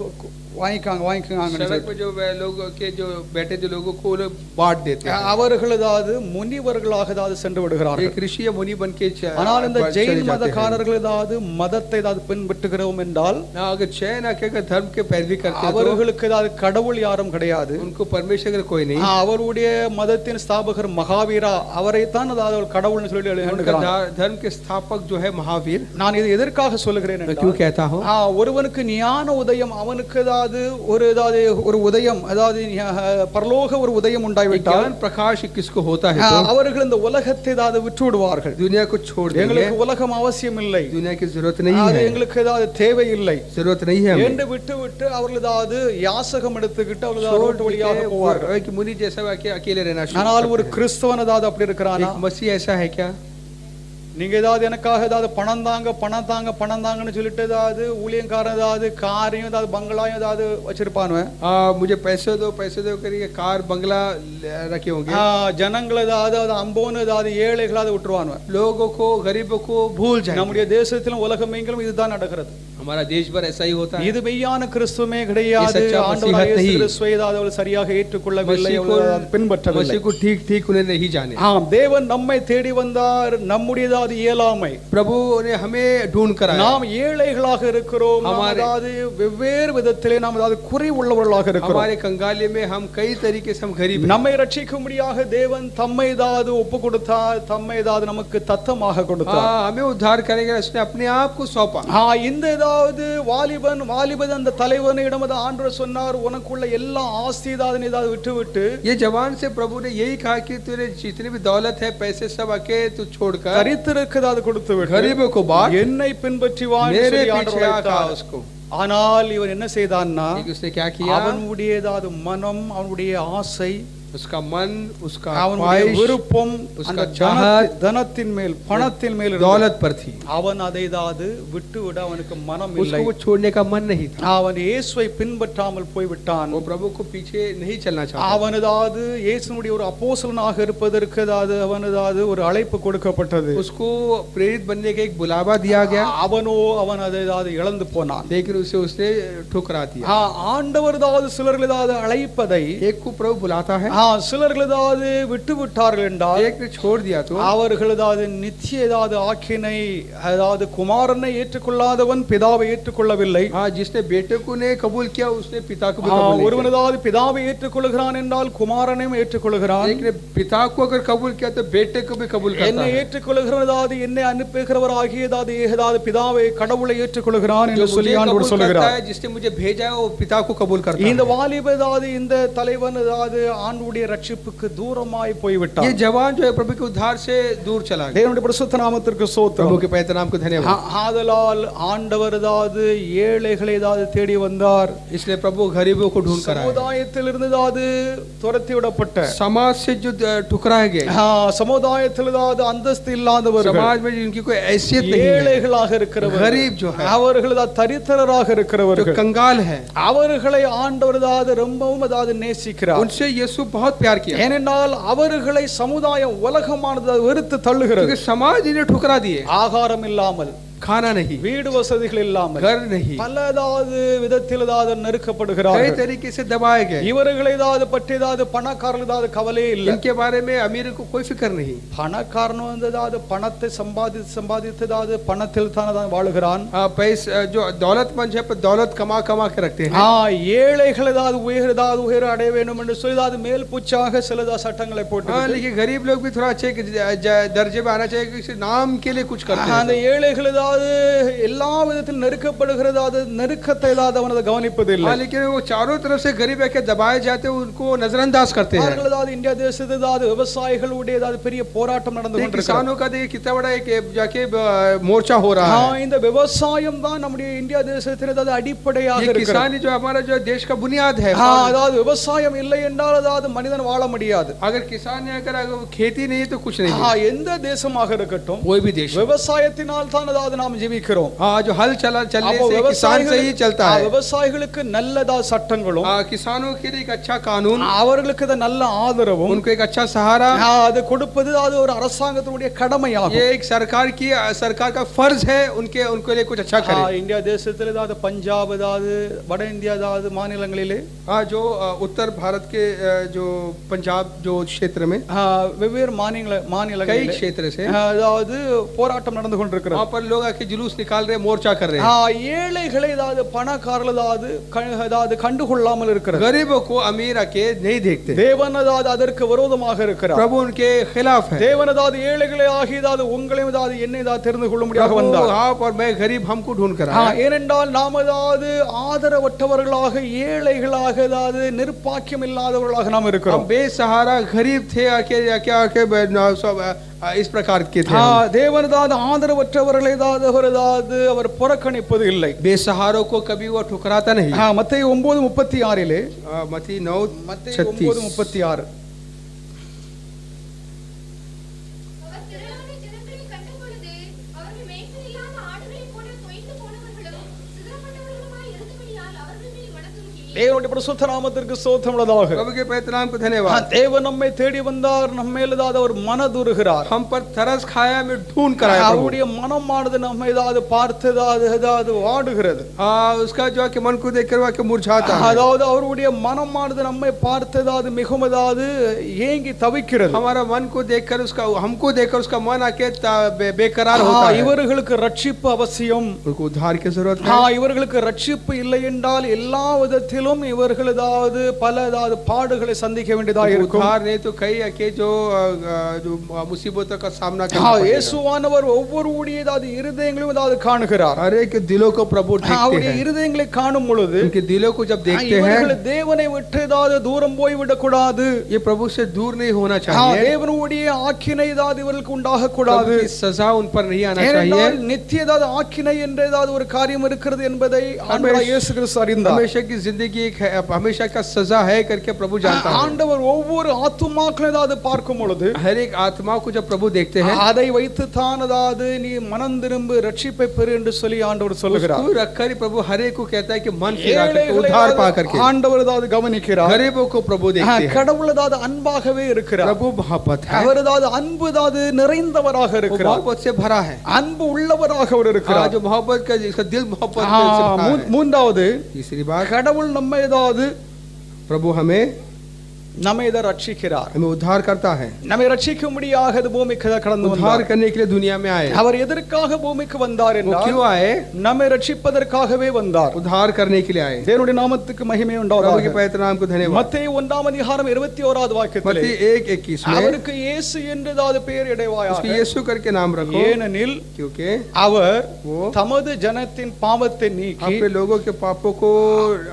வாங்கிக்காங்க सड़क पे जो लोग के जो बैठे थे लोगों को लोग बांट देते हैं। அவர்கள் ஏதாவது முனிவர்களாக ஏதாவது சென்று விடுகிறார்கள் एक ऋषि या मुनि बन के ஆனால் இந்த चले ஜெயின் जाते हैं। மதக்காரர்கள் ஏதாவது மதத்தை ஏதாவது பின்பற்றுகிறோம் என்றால் अगर जैन आके अगर धर्म के पैरवी करते हैं तो அவர்களுக்கு ஏதாவது கடவுள் யாரும் கிடையாது उनको परमेश्वर कोई नहीं, அவருடைய மதத்தின் ஸ்தாபகர் மகாவீரா அவரைத்தான் அதாவது ஒரு கடவுள்னு சொல்லி उनका எழுதுகிறார் धर्म के स्थापक जो है महावीर। நான் இது எதற்காக சொல்லுகிறேன் मैं क्यों என்றால், कहता हूँ, ஒருவனுக்கு ஞான உதயம் அவனுக்கு ஏதாவது ஒரு உதயம் அதாவது பரலோக ஒரு உதயம் உண்டாய்விட்டால் ज्ञान प्रकाश किसको होता है तो அவர்கள் இந்த உலகத்தை ஏதாவது விட்டு விடுவார்கள் दुनिया को छोड़ देंगे। எங்களுக்கு உலகம் அவசியம் இல்லை, दुनिया की जरूरत नहीं அது है, எங்களுக்கு ஏதாவது தேவை இல்லை जरूरत नहीं है हमें। என்று விட்டு அவர்கள் ஏதாவது யாசகம் எடுத்துக்கிட்டு அவர்கள் छोड़ ரோட்டு வழியாக போவார்கள் देते हैं, एक मुनि जैसा अकेले रहना शुरू ஆனால் करते ஒரு हैं। கிறிஸ்தவன் ஏதாவது அப்படி இருக்கிறானா? एक मसीह ऐसा है क्या? நீங்க ஏதாவது எனக்காக ஏதாவது பணம் தாங்கன்னு சொல்லிட்டு ஏதாவது ஊழியக்காரன் ஏதாவது காரையும் ஏதாவது பங்களாயும் ஏதாவது வச்சிருப்பானுவேன், मुझे पैसे दो करके कार बंगला रखे होंगे, ஜனங்கள் ஏதாவது அம்போன்னு ஏதாவது ஏழைகளாவது விட்டுருவானுவேன். लोगों को गरीबों को भूल जाए। நம்முடைய தேசத்திலும் உலகம் எங்கிலும் இதுதான் நடக்கிறது. हमारा देश भर ऐसा ही होता है। இது மெய்யான கிறிஸ்துவே கிடையாது. ये सच्चा ஆண்டவராகிய मसीहत இயேசு नहीं। கிறிஸ்துவை ஏதாவது அவர்கள் சரியாக ஏற்றுக்கொள்ளவில்லை, मसीह அவர்கள் அதை பின்பற்றவில்லை. मसीह को ठीक उन्हें नहीं जाने। தேவன் நம்மை தேடி வந்தார், நம்முடையதாவது இயலாமை, प्रभु ने हमें ढूंढ कर आया। நாம் ஏழைகளாக இருக்கிறோம், அதாவது வெவ்வேறு விதத்திலே நாம் அதாவது குறை உள்ளவர்களாக இருக்கிறோம். हमारे कंगाली में हम कई तरीके से हम गरीब हैं। நம்மை ரட்சிக்கும்படியாக தேவன் தம்மை ஏதாவது ஒப்பு கொடுத்தார், தம்மை ஏதாவது நமக்கு தத்தமாக கொடுத்தார். हमें उद्धार करेंगे, उसने अपने आप को सौंपा। இந்த ஏதாவது வாலிபன் அந்த தலைவனிடம் ஆண்டவர் சொன்னார், உனக்குள்ள எல்லா ஆஸ்தி ஏதாவது விட்டு ये जवान से प्रभु ने यही कहा कि तेरे जितनी भी दौलत है पैसे सब आके तू छोड़कर தரித்திருக்கிறதாவது கொடுத்து விட்டு गरीबों को बांट, என்னை பின்பற்றி வா என்று मेरे சொல்லி पीछे ஆண்டவர் आ அழைத்தார். उसको। ஆனால் இவன் என்ன செய்தான்னா, लेकिन उसने क्या किया? அவனுடைய ஏதாவது மனம், அவனுடைய ஆசை, उसका मन, उसका அவனுடைய ख्वाहिश, விருப்பம் उसका அந்த चाहत தனத்தின் மேல் பணத்தின் மேல் दौलत पर थी। அவன் அதை ஏதாவது விட்டு விட அவனுக்கு மனம் இல்லை. उसको वो छोड़ने का मन नहीं था। அவன் இயேசுவை பின்பற்றாமல் போய்விட்டான். वो प्रभु को पीछे नहीं चलना चाहता। அவன் ஏதாவது இயேசுனுடைய ஒரு அப்போஸ்தலனாக இருப்பதற்கு ஏதாவது அவன் ஏதாவது ஒரு அழைப்பு கொடுக்கப்பட்டது. उसको प्रेरित बनने का एक बुलावा दिया गया, அவன் அதை ஏதாவது இழந்து போனான். लेकिन उसे उसने ठुकरा दिया। ஆண்டவர் ஏதாவது சிலர்கள் ஏதாவது அழைப்பதை, एक को प्रभु बुलाता है, சிலர்கள் ஏதாவது விட்டு விட்டார்கள் என்றால், एक ने छोड़ दिया तो அவர்கள் ஏதாவது நித்திய ஏதாவது ஆக்கினை, அதாவது குமாரனை ஏற்றுக்கொள்ளாதவன் பிதாவை ஏற்றுக்கொள்ளவில்லை. जिसने बेटे को ने कबूल किया उसने पिता को भी कबूल नहीं ஒருவன் ஏதாவது பிதாவை ஏற்றுக்கொள்கிறான் என்றால் குமாரனையும் ஏற்றுக்கொள்கிறான். किया। एक ने पिता को अगर कबूल किया तो बेटे को भी कबूल करता என்னை है। ஏற்றுக்கொள்கிறவன் ஏதாவது என்னை அனுப்புகிறவராகிய ஏதாவது பிதாவை கடவுளை ஏற்றுக்கொள்கிறான் என்று जो சொல்லி मुझे ஆண்டவர் कबूल करता சொல்கிறார். है, जिसने मुझे भेजा है वो पिता को कबूल करता இந்த है। வாலிப ஏதாவது இந்த தலைவன் ஏதாவது ஆண்டுடைய ரட்சிப்புக்கு தூரமாய் ये போய்விட்டான். जवान जो है प्रभु के उद्धार से दूर चला गया। தேவனுடைய பரிசுத்த நாமத்திற்கு प्रभु ஸ்தோத்திரம். के पवित्र नाम को धन्यवाद। ஆதலால் ஆண்டவர் ஏதாவது ஏழைகளை ஏதாவது தேடி வந்தார். इसलिए प्रभु गरीबों को ढूंढ कर आए। சமுதாயத்தில் இருந்து ஏதாவது துரத்தி விடப்பட்ட, समाज से जो ठुकराए गए, சமுதாயத்தில் ஏதாவது அந்தஸ்து இல்லாதவர்கள், समाज में जिनकी कोई हैसियत नहीं है, ஏழைகளாக இருக்கிறவர்கள், गरीब जो है, அவர்கள் ஏதாவது தரித்திரராக जो இருக்கிறவர்கள், कंगाल है, அவர்களை ஆண்டவர் ஏதாவது ரொம்பவும் ஏதாவது நேசிக்கிறார். उनसे यीशु बहुत प्यार किया, ஏனென்றால் அவர்களை சமுதாயம் உலகமானது வெறுத்து தள்ளுகிறது. क्योंकि समाज इन्हें ठुकरा दिए। ஆகாரம் இல்லாமல், खाना नहीं, வீடு வசதிகள் இல்லாமல் घर नहीं, பலதாவது விதத்தில் ஏதாவது कई நெருக்கப்படுகிறார்கள். तरीके से दबाए गए। இவர்கள் ஏதாவது பற்றி ஏதாவது பணக்காரர்கள் ஏதாவது கவலையே இல்லை. इनके बारे में अमीर को कोई फिक्र नहीं। பணக்காரன் வந்து ஏதாவது பணத்தை சம்பாதித்ததாவது பணத்தில் தான் தான் வாழுகிறான். पैसा जो दौलतमंद है पर दौलत कमा कमा के रखते हैं। ஏழைகள் ஏதாவது உயர் அடைய வேண்டும் என்று சொல்லி ஏதாவது மேல் பூச்சாக சிலதா சட்டங்களை போட்டு लेकिन गरीब लोग भी थोड़ा अच्छे दर्जे में आना चाहिए, किसी नाम के लिए कुछ करते हैं। அந்த ஏழைகள் ஏதாவது எல்லா விதத்தில் நெருக்கப்படுகிறது, அது நெருக்கத்தை ஏதாவது அவனது கவனிப்பதில்லை. लेकिन वो चारों तरफ से गरीब के दबाए जाते हैं, उनको नजरअंदाज करते हैं। அவர்கள் ஏதாவது இந்தியா தேசத்தில் ஏதாவது விவசாயிகளுடைய ஏதாவது பெரிய போராட்டம் நடந்து கொண்டிருக்கிறது. किसानों का देखिए कितना बड़ा एक जाके मोर्चा हो रहा है। இந்த விவசாயம் தான் நம்முடைய இந்தியா தேசத்தில் ஏதாவது அடிப்படையாக ये இருக்கிறது. किसानी जो हमारा जो देश का बुनियाद है। அதாவது விவசாயம் இல்லை என்றால் அதாவது மனிதன் வாழ முடியாது. अगर किसान ने अगर खेती नहीं है तो कुछ नहीं। எந்த தேசமாக இருக்கட்டும், कोई भी देश, விவசாயத்தினால் தான் அதாவது நாம் ஜீவிக்கிறோம். जो हल चलने से किसान से ही चलता है। விவசாயிகளுக்கு நல்லதா சட்டங்களும், किसानों के लिए एक अच्छा कानून, அவர்களுக்கு நல்ல ஆதரவும், उनको एक अच्छा सहारा, அது கொடுப்பது அது ஒரு அரசாங்கத்தினுடைய கடமையாகும். ये एक सरकार का फर्ज है उनके लिए कुछ अच्छा करे। இந்தியா தேசத்தில் ஏதாவது பஞ்சாப் ஏதாவது வட இந்தியா ஏதாவது மாநிலங்களிலே जो उत्तर भारत के जो पंजाब जो क्षेत्र में வெவ்வேறு कई மாநிலங்களில் क्षेत्र से அதாவது போராட்டம் நடந்து கொண்டிருக்கிறது. वहाँ पर लोग आके जुलूस निकाल रहे, मोर्चा कर रहे हैं। ஏழைகளை ஏதாவது பணக்காரர்கள் ஏதாவது கண்டுகொள்ளாமல் இருக்கிறது. गरीबों को अमीर आके नहीं देखते। தேவன் ஏதாவது அதற்கு விரோதமாக இருக்கிறார். प्रभु उनके खिलाफ है। தேவன் ஏதாவது ஏழைகளை ஆகி ஏதாவது உங்களையும் ஏதாவது என்னை ஏதாவது தெரிந்து கொள்ளும்படியாக வந்தார். आप और मैं गरीब हमको ढूंढ कर आए। ஏனென்றால் நாம் ஏதாவது ஆதரவற்றவர்களாக ஏழைகளாக ஏதாவது நிர்பாக்கியம் இல்லாதவர்களாக நாம் இருக்கிறோம். हम बेसहारा गरीब थे, आके इस प्रकार के थे। தேவன் ஏதாவது ஆதரவற்றவர்களை ஏதாவது அவர் புறக்கணிப்பது இல்லை. बेसहारों को कभी वो ठुकराता नहीं। மத்தேயு 9:36 मत्ती 9:36 அவர் திரளான ஜனங்களை கண்டபொழுது அவர்கள் மேய்ப்பன் இல்லாத ஆடுகளைப் போல தொய்ந்து போனவர்களும் சிதறப்பட்டவர்களுமாய் இருந்தபடியால் அவர்கள் மேல் மனதுருகி தேவனுடைய பரிசுத்த நாமத்திற்கு ஸ்தோத்திரம் உண்டாவதாக. प्रभु के पवित्र नाम को धन्यवाद। தேவன் நம்மை தேடி வந்தார், நம்ம மேல் ஏதாவது அவர் மனதுருகிறார். हम पर तरस खाया, में ढूंढ कर आया। அவருடைய மனமானது நம்ம ஏதாவது பார்த்து ஏதாவது வாடுகிறது. उसका जो है कि मन को देखकर वो मुरझाता है। அதாவது அவருடைய மனமானது நம்மை பார்த்து ஏதாவது மிகவும் ஏதாவது ஏங்கி தவிக்கிறது. हमारा मन को देखकर हमको देखकर उसका मन आके बेकरार होता है। இவர்களுக்கு ரட்சிப்பு அவசியம். उनको उद्धार की जरूरत है। இவர்களுக்கு ரட்சிப்பு இல்லை என்றால் எல்லா விதத்திலும் இவர்கள் ஏதாவது பல ஏதாவது பாடுகளை சந்திக்க வேண்டியதாக இருக்கும். उद्धार नहीं तो कई आके जो मुसीबतों का सामना करना पड़ेगा। இயேசுவானவர் ஒவ்வொருடைய ஏதாவது இருதயங்களையும் ஏதாவது காணுகிறார். हर एक दिलों को प्रभु देखते அவருடைய हैं। இருதயங்களை காணும் பொழுது उनके दिलों को जब देखते हैं, இவர்கள் தேவனை விட்டு ஏதாவது தூரம் போய் விடக்கூடாது. ये प्रभु से दूर नहीं होना चाहिए। தேவனுடைய ஆக்கினை ஏதாவது இவர்களுக்கு உண்டாக கூடாது. प्रभु की सजा उन पर नहीं आना चाहिए। ஏனென்றால் நித்திய ஏதாவது ஆக்கினை என்ற ஏதாவது ஒரு காரியம் இருக்கிறது என்பதை ஆண்டவர் இயேசு கிறிஸ்து அறிந்தார். हमेशा की जिंदगी एक हमेशा का सजा है करके प्रभु जानता है। ஆண்டவர் ஒவ்வொரு ஆத்துமாக்களை ஏதாவது பார்க்கும் பொழுது हर एक आत्मा को जब प्रभु देखते हैं, அதை வைத்து தான் ஏதாவது நீ மனம் திரும்பு ரட்சிப்பை பெறு என்று சொல்லி ஆண்டவர் சொல்லுகிறார். उसको रखकर ही प्रभु हर एक को कहता है कि मन फिरा करके उद्धार पा करके। ஆண்டவர் ஏதாவது கவனிக்கிறார். गरीबों को प्रभु देखते हैं। கடவுள் ஏதாவது அன்பாகவே இருக்கிறார். प्रभु मोहब्बत है। அவர் ஏதாவது அன்பு ஏதாவது நிறைந்தவராக वो இருக்கிறார். मोहब्बत से भरा है। அன்பு உள்ளவராக அவர் இருக்கிறார். जो मोहब्बत का जिसका दिल मोहब्बत से भरा है। மூன்றாவது तीसरी बात, கடவுள் நம்மை ஏதாவது प्रभु हमें நம்மை ரட்சிக்கிறார். हमें उद्धार करता है। நம்மை ரட்சிக்கும்படியாக இது பூமிக்கு கடந்து उद्धार வந்தார். करने के लिए दुनिया में आए। அவர் எதற்காக பூமிக்கு வந்தார் वो என்றால் क्यों आए? நம்மை ரட்சிப்பதற்காகவே வந்தார். उद्धार करने के लिए आए। தேவனுடைய நாமத்துக்கு மகிமை प्रभु के உண்டாவதாக. पवित्र नाम को धन्यवाद। மத்தேயு 1:21 வாக்கியத்திலே मत्ती 1:21 में அவருக்கு இயேசு என்று ஏதாவது பெயர் उसको இடைவாயாக. यीशु करके नाम रखो, ஏனெனில் क्योंकि அவர் वो தமது ஜனத்தின் பாவத்தை நீக்கி अपने लोगों के पापों को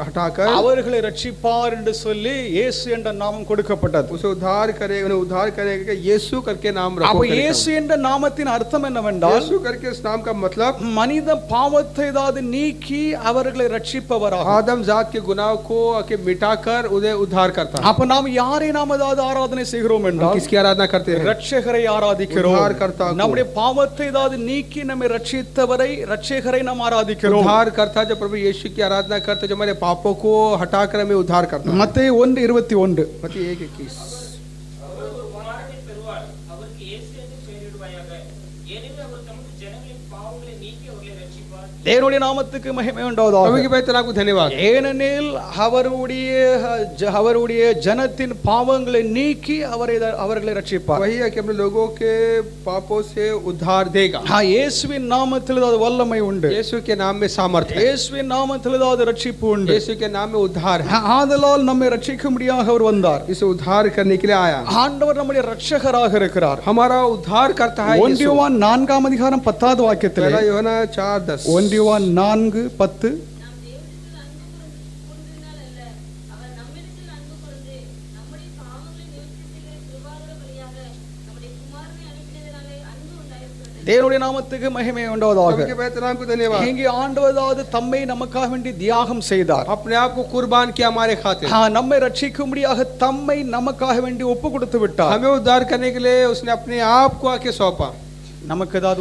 हटाकर அவர்களை ரட்சிப்பார் என்று சொல்லி இயேசு என்ற நாமம் கொடுக்கப்பட்டது. उसे उद्धार करे, उन्हें उद्धार करेगा यीशु करके नाम रखो। அப்ப இயேசு என்ற நாமத்தின் அர்த்தம் என்னவென்றால் यीशु करके इस नाम का मतलब மனித பாவத்தை ஏதாவது நீக்கி அவர்களை ரட்சிப்பவராக. आदम जात के गुनाह को आके मिटाकर उन्हें उद्धार करता है। அப்ப நாம் யாரை நாம் ஏதாவது ஆராதனை செய்கிறோம் என்றால் किसकी आराधना करते हैं? ரட்சகரை ஆராதிக்கிறோம். उद्धारकर्ता को। நம்முடைய பாவத்தை ஏதாவது நீக்கி நம்மை ரட்சித்தவரை ரட்சகரை நாம் ஆராதிக்கிறோம். उद्धार करता जो प्रभु यीशु की आराधना करते जो हमारे पापों को हटाकर हमें उद्धार करता है। மத்தேயு 1:21 मत्ती 1:21 ஏனெனில் அவர் தமது ஜனங்களின் பாவங்களை நீக்கி அவர்களை ரட்சிப்பார். தேவனுடைய நாமத்துக்கு மகிமை प्रभु உண்டாவதாக. की पवित्र नाम को धन्यवाद। ஏனெனில் அவருடைய ஜனத்தின் பாவங்களை நீக்கி அவர்களை ரட்சிப்பார். वही है कि अपने लोगों के पापों से उद्धार देगा। இயேசுவின் நாமத்தில் அது வல்லமை உண்டு. यीशु के नाम में सामर्थ्य है। இயேசுவின் நாமத்தில் அது ரட்சிப்பு உண்டு. यीशु के नाम में उद्धार है। ஆதலால் நம்மை ரட்சிக்கும்படியாக அவர் வந்தார். इसे उद्धार करने के लिए आया। ஆண்டவர் நம்முடைய ரட்சகராக இருக்கிறார். हमारा उद्धार करता है यीशु। 1 யோவான் 4 அதிகாரம் 10வது வாக்கியத்திலே, पहला यूहन्ना 4:10, 1 யோவான் 4:10, நாம் தேவனிடத்தில் அன்பு கூர்ந்ததினால் அல்ல, அவர் நம்மிடத்தில் அன்பு கூர்ந்து நம்முடைய பாவங்களை நிவர்த்தி செய்கிற கிருபாதார பலியாக நம்முடைய குமாரனை அனுப்பினதினாலே அன்பு உண்டாயிருக்கிறது. தேவனுடைய நாமத்துக்கு மகிமை உண்டாவதாக. प्रभु के पवित्र नाम को धन्यवाद। இங்கே ஆண்டவராவது தம்மை நமக்காக வேண்டி தியாகம் செய்தார். अपने आप को कुर्बान किया हमारे खातिर। நம்மை ரட்சிக்கும்படியாக தம்மை நமக்காக வேண்டி ஒப்பு கொடுத்து விட்டார். हमें उद्धार करने के लिए उसने अपने आप को आके सौंपा। நமக்கு ஏதாவது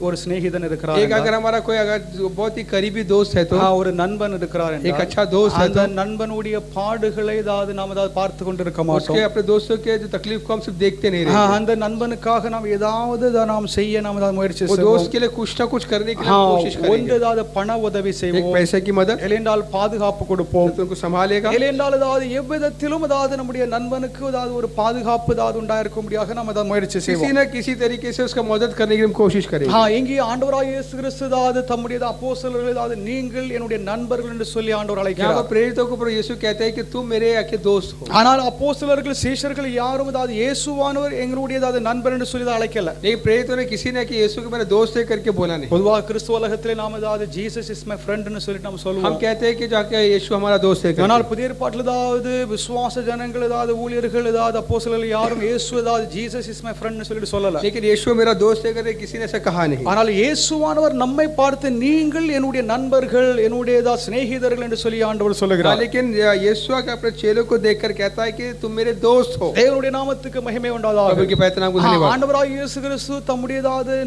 ஒரு சிநேகிதன் இருக்கிறார் एक अगर हमारा कोई अगर बहुत ही करीबी दोस्त है तो, ஒரு நண்பன் இருக்கிறார் एक अच्छा दोस्त है அந்த तो, நண்பனுடைய பாடுகளை நாம் பார்த்து கொண்டிருக்க उसके மாட்டோம். अपने दोस्तों के जो तकलीफ को हम सिर्फ देखते नहीं रहे। அந்த நண்பனுக்காக நாம் ஏதாவது நாம் செய்ய முயற்சி वो செய்வோம். दोस्त के लिए कुछ ना कुछ करने के लिए हम कोशिश करेंगे। ஏதாவது பண உதவி एक செய்வோம், पैसे की मदद, இல்லையென்றால் பாதுகாப்பு கொடுப்போம், तो उनको संभालेगा। இல்லையென்றால் ஏதாவது எவ்விதத்திலும் நம்முடைய நண்பனுக்கு ஒரு பாதுகாப்பு உண்டாயிருக்கும்படியாக நாம் முயற்சி किसी செய்வோம். न किसी तरीके से उसका मदद करने की हम कोशिश करेंगे। இங்கே ஆண்டவராகிய இயேசு கிறிஸ்து தம்முடைய அப்போஸ்தலர்கள் நீங்கள் என்னுடைய நண்பர்கள் என்று சொல்லி ஆண்டவர் यहाँ அழைக்கிறார். पर प्रेरितों को प्रभु यीशु कहते हैं कि तुम मेरे आके दोस्त हो। ஆனால் அப்போஸ்தலர்கள் சீஷர்கள் யாரும் இயேசுவானவர் எங்களுடைய நண்பர் என்று சொல்லி அழைக்கல. लेकिन प्रेरितों ने किसी ने कि यीशु को मेरा दोस्त है करके बोला नहीं। பொதுவாக கிறிஸ்துவ உலகத்திலே நாம் ஜீசஸ் இஸ் மை ஃப்ரெண்ட் ன்னு சொல்லி நாம் हम சொல்லுவோம். कहते हैं कि जाके यीशु हमारा दोस्त है ஆனால் करके। புதிய ஏற்பாட்டில் விசுவாச ஜனங்கள் ஊழியர்கள் அப்போஸ்தலர்கள் யாரும் இயேசு ஜீசஸ் இஸ் மை ஃப்ரெண்ட் ன்னு சொல்லி சொல்லல. लेकिन यीशु मेरा दोस्त है करके किसी ने ऐसा कहा नहीं। ஆனால் இயேசுவானவர் நம்மை பார்த்து நீங்கள் என்னுடைய நண்பர்கள் என்னுடைய சிநேகிதர்கள் என்று சொல்லி ஆண்டவர் சொல்லுகிறார். लेकिन यीशु के अपने चेलों को देखकर कहता है कि तुम मेरे दोस्त हो। தேவனுடைய நாமத்துக்கு மகிமை உண்டாவதாக. प्रभु के पवित्र नाम को धन्यवाद। ஆண்டவராகிய இயேசு கிறிஸ்து தம்முடைய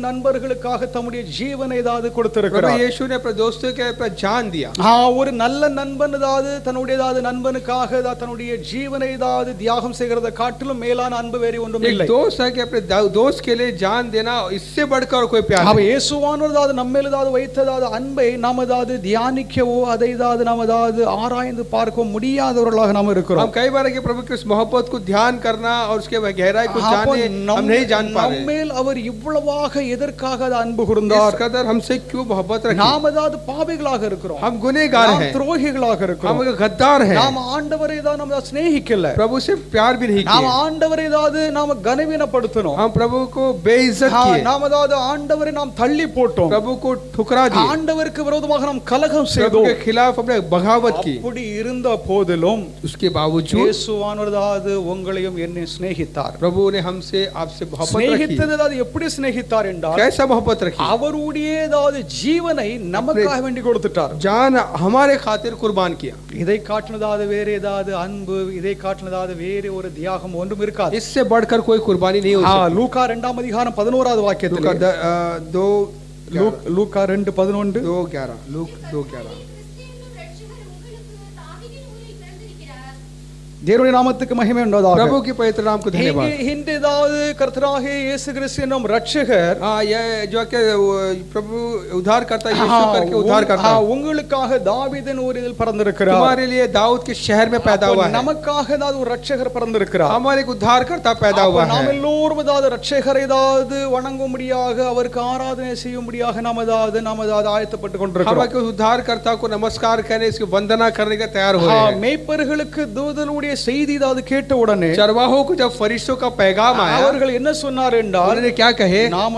நண்பர்களுக்காக தம்முடைய ஜீவனை प्रभु கொடுத்திருக்கிறார். यीशु ने अपने दोस्तों के अपना जान दिया। ஒரு நல்ல நண்பன் தன்னுடைய நண்பனுக்காக தன்னுடைய ஜீவனை தியாகம் செய்கிறத காட்டிலும் மேலான அன்பு வேறு ஒன்றும் இல்லை. एक दोस्त है कि अपने दोस्त के लिए जान देना, इससे बढ़कर कोई प्यार அவ नहीं। இயேசுவானவர் நம்மேல் வைத்த அன்பை நாம் தியானிக்கவோ அதை நாம் ஆராய்ந்து பார்க்க முடியாதவர்களாக நாம் இருக்கிறோம். हम कई बार है कि प्रभु की उस मोहब्बत को ध्यान करना और उसके गहराई को जानने हम नहीं जान पा रहे। நம்மேல் அவர் இவ்வளவாக எதற்காக அன்பு கூர்ந்தார்? इस कदर हमसे क्यों मोहब्बत रखी? நாம் பாவிகளாக இருக்கிறோம், हम गुनहगार நாம் हैं, துரோகிகளாக இருக்கிறோம், हम गद्दार हैं। நாம் ஆண்டவரை நம்ம சிநேகிக்கல, प्रभु से प्यार भी नहीं நாம் किया, ஆண்டவரை நாம கனவீனப்படுத்தணும், हम प्रभु को बेइज्जत किए, நாம் ஆண்டவரை நாம் தள்ளி போட்டோம், प्रभु को ठुकरा दिए, ஆண்டவருக்கு விரோதமாக நாம் கலகம் प्रभु செய்தோம். के खिलाफ अपने बगावत की। அப்படி இருந்த போதிலும் उसके बावजूद இயேசுவானவர் உங்களையும் என்னை சிநேகித்தார். प्रभु ने हमसे आपसे मोहब्बत रखी। சிநேகித்தது எப்படி சிநேகித்தார் என்றால் कैसा मोहब्बत रखी? அவருடைய ஜீவனை நமக்காக வேண்டி கொடுத்துட்டார். जान हमारे खातिर कुर्बान किया। இதை காட்டினதாவது வேற ஏதாவது அன்பு, இதை காட்டினதாவது வேற ஒரு தியாகம் ஒன்றும் இருக்காது. इससे बढ़कर कोई कुर्बानी नहीं हो सकती। லூக்கா 2 அதிகாரம் 11வது வாக்கியத்தில் லூக்கா 2:11 2:11 लूक 2:11 கிறிஸ்து ரட்சகர் உங்களுக்கு தாவீதின் ஊரில் பிறந்திருக்கிறார். தேவனுடைய நாமத்துக்கு மகிமை உண்டாவதாக. प्रभु के पवित्र नाम को धन्यवाद। இன்று கர்த்தராகிய இயேசு கிறிஸ்து என்னும் ரட்சகர் ये जो कि प्रभु उद्धार करता है, यीशु करके उद्धार करता है। உங்களுக்காக தாவீதின் ஊரில் பிறந்திருக்கிறார். तुम्हारे लिए दाऊद के शहर में पैदा हुआ है। நமக்காக ஒரு ரட்சகர் பிறந்திருக்கிறார். हमारे एक उद्धार करता पैदा हुआ நாம் है। எல்லோரும் ரட்சகரை வணங்கும்படியாக அவருக்கு ஆராதனை செய்யும்படியாக நாம் ஆயத்தப்பட்டு हम கொண்டிருக்கிறோம். के उद्धार करता को नमस्कार करने, इसकी वंदना करने का तैयार हो रहे हैं। மேய்ப்பர்களுக்கு தூதனுடைய செய்தி கேட்ட உடனே चरवाहों को जब फरिश्तों का पैगाम आया, அவர்கள் என்ன சொன்னார் என்றால், उन्होंने क्या कहे? நாம்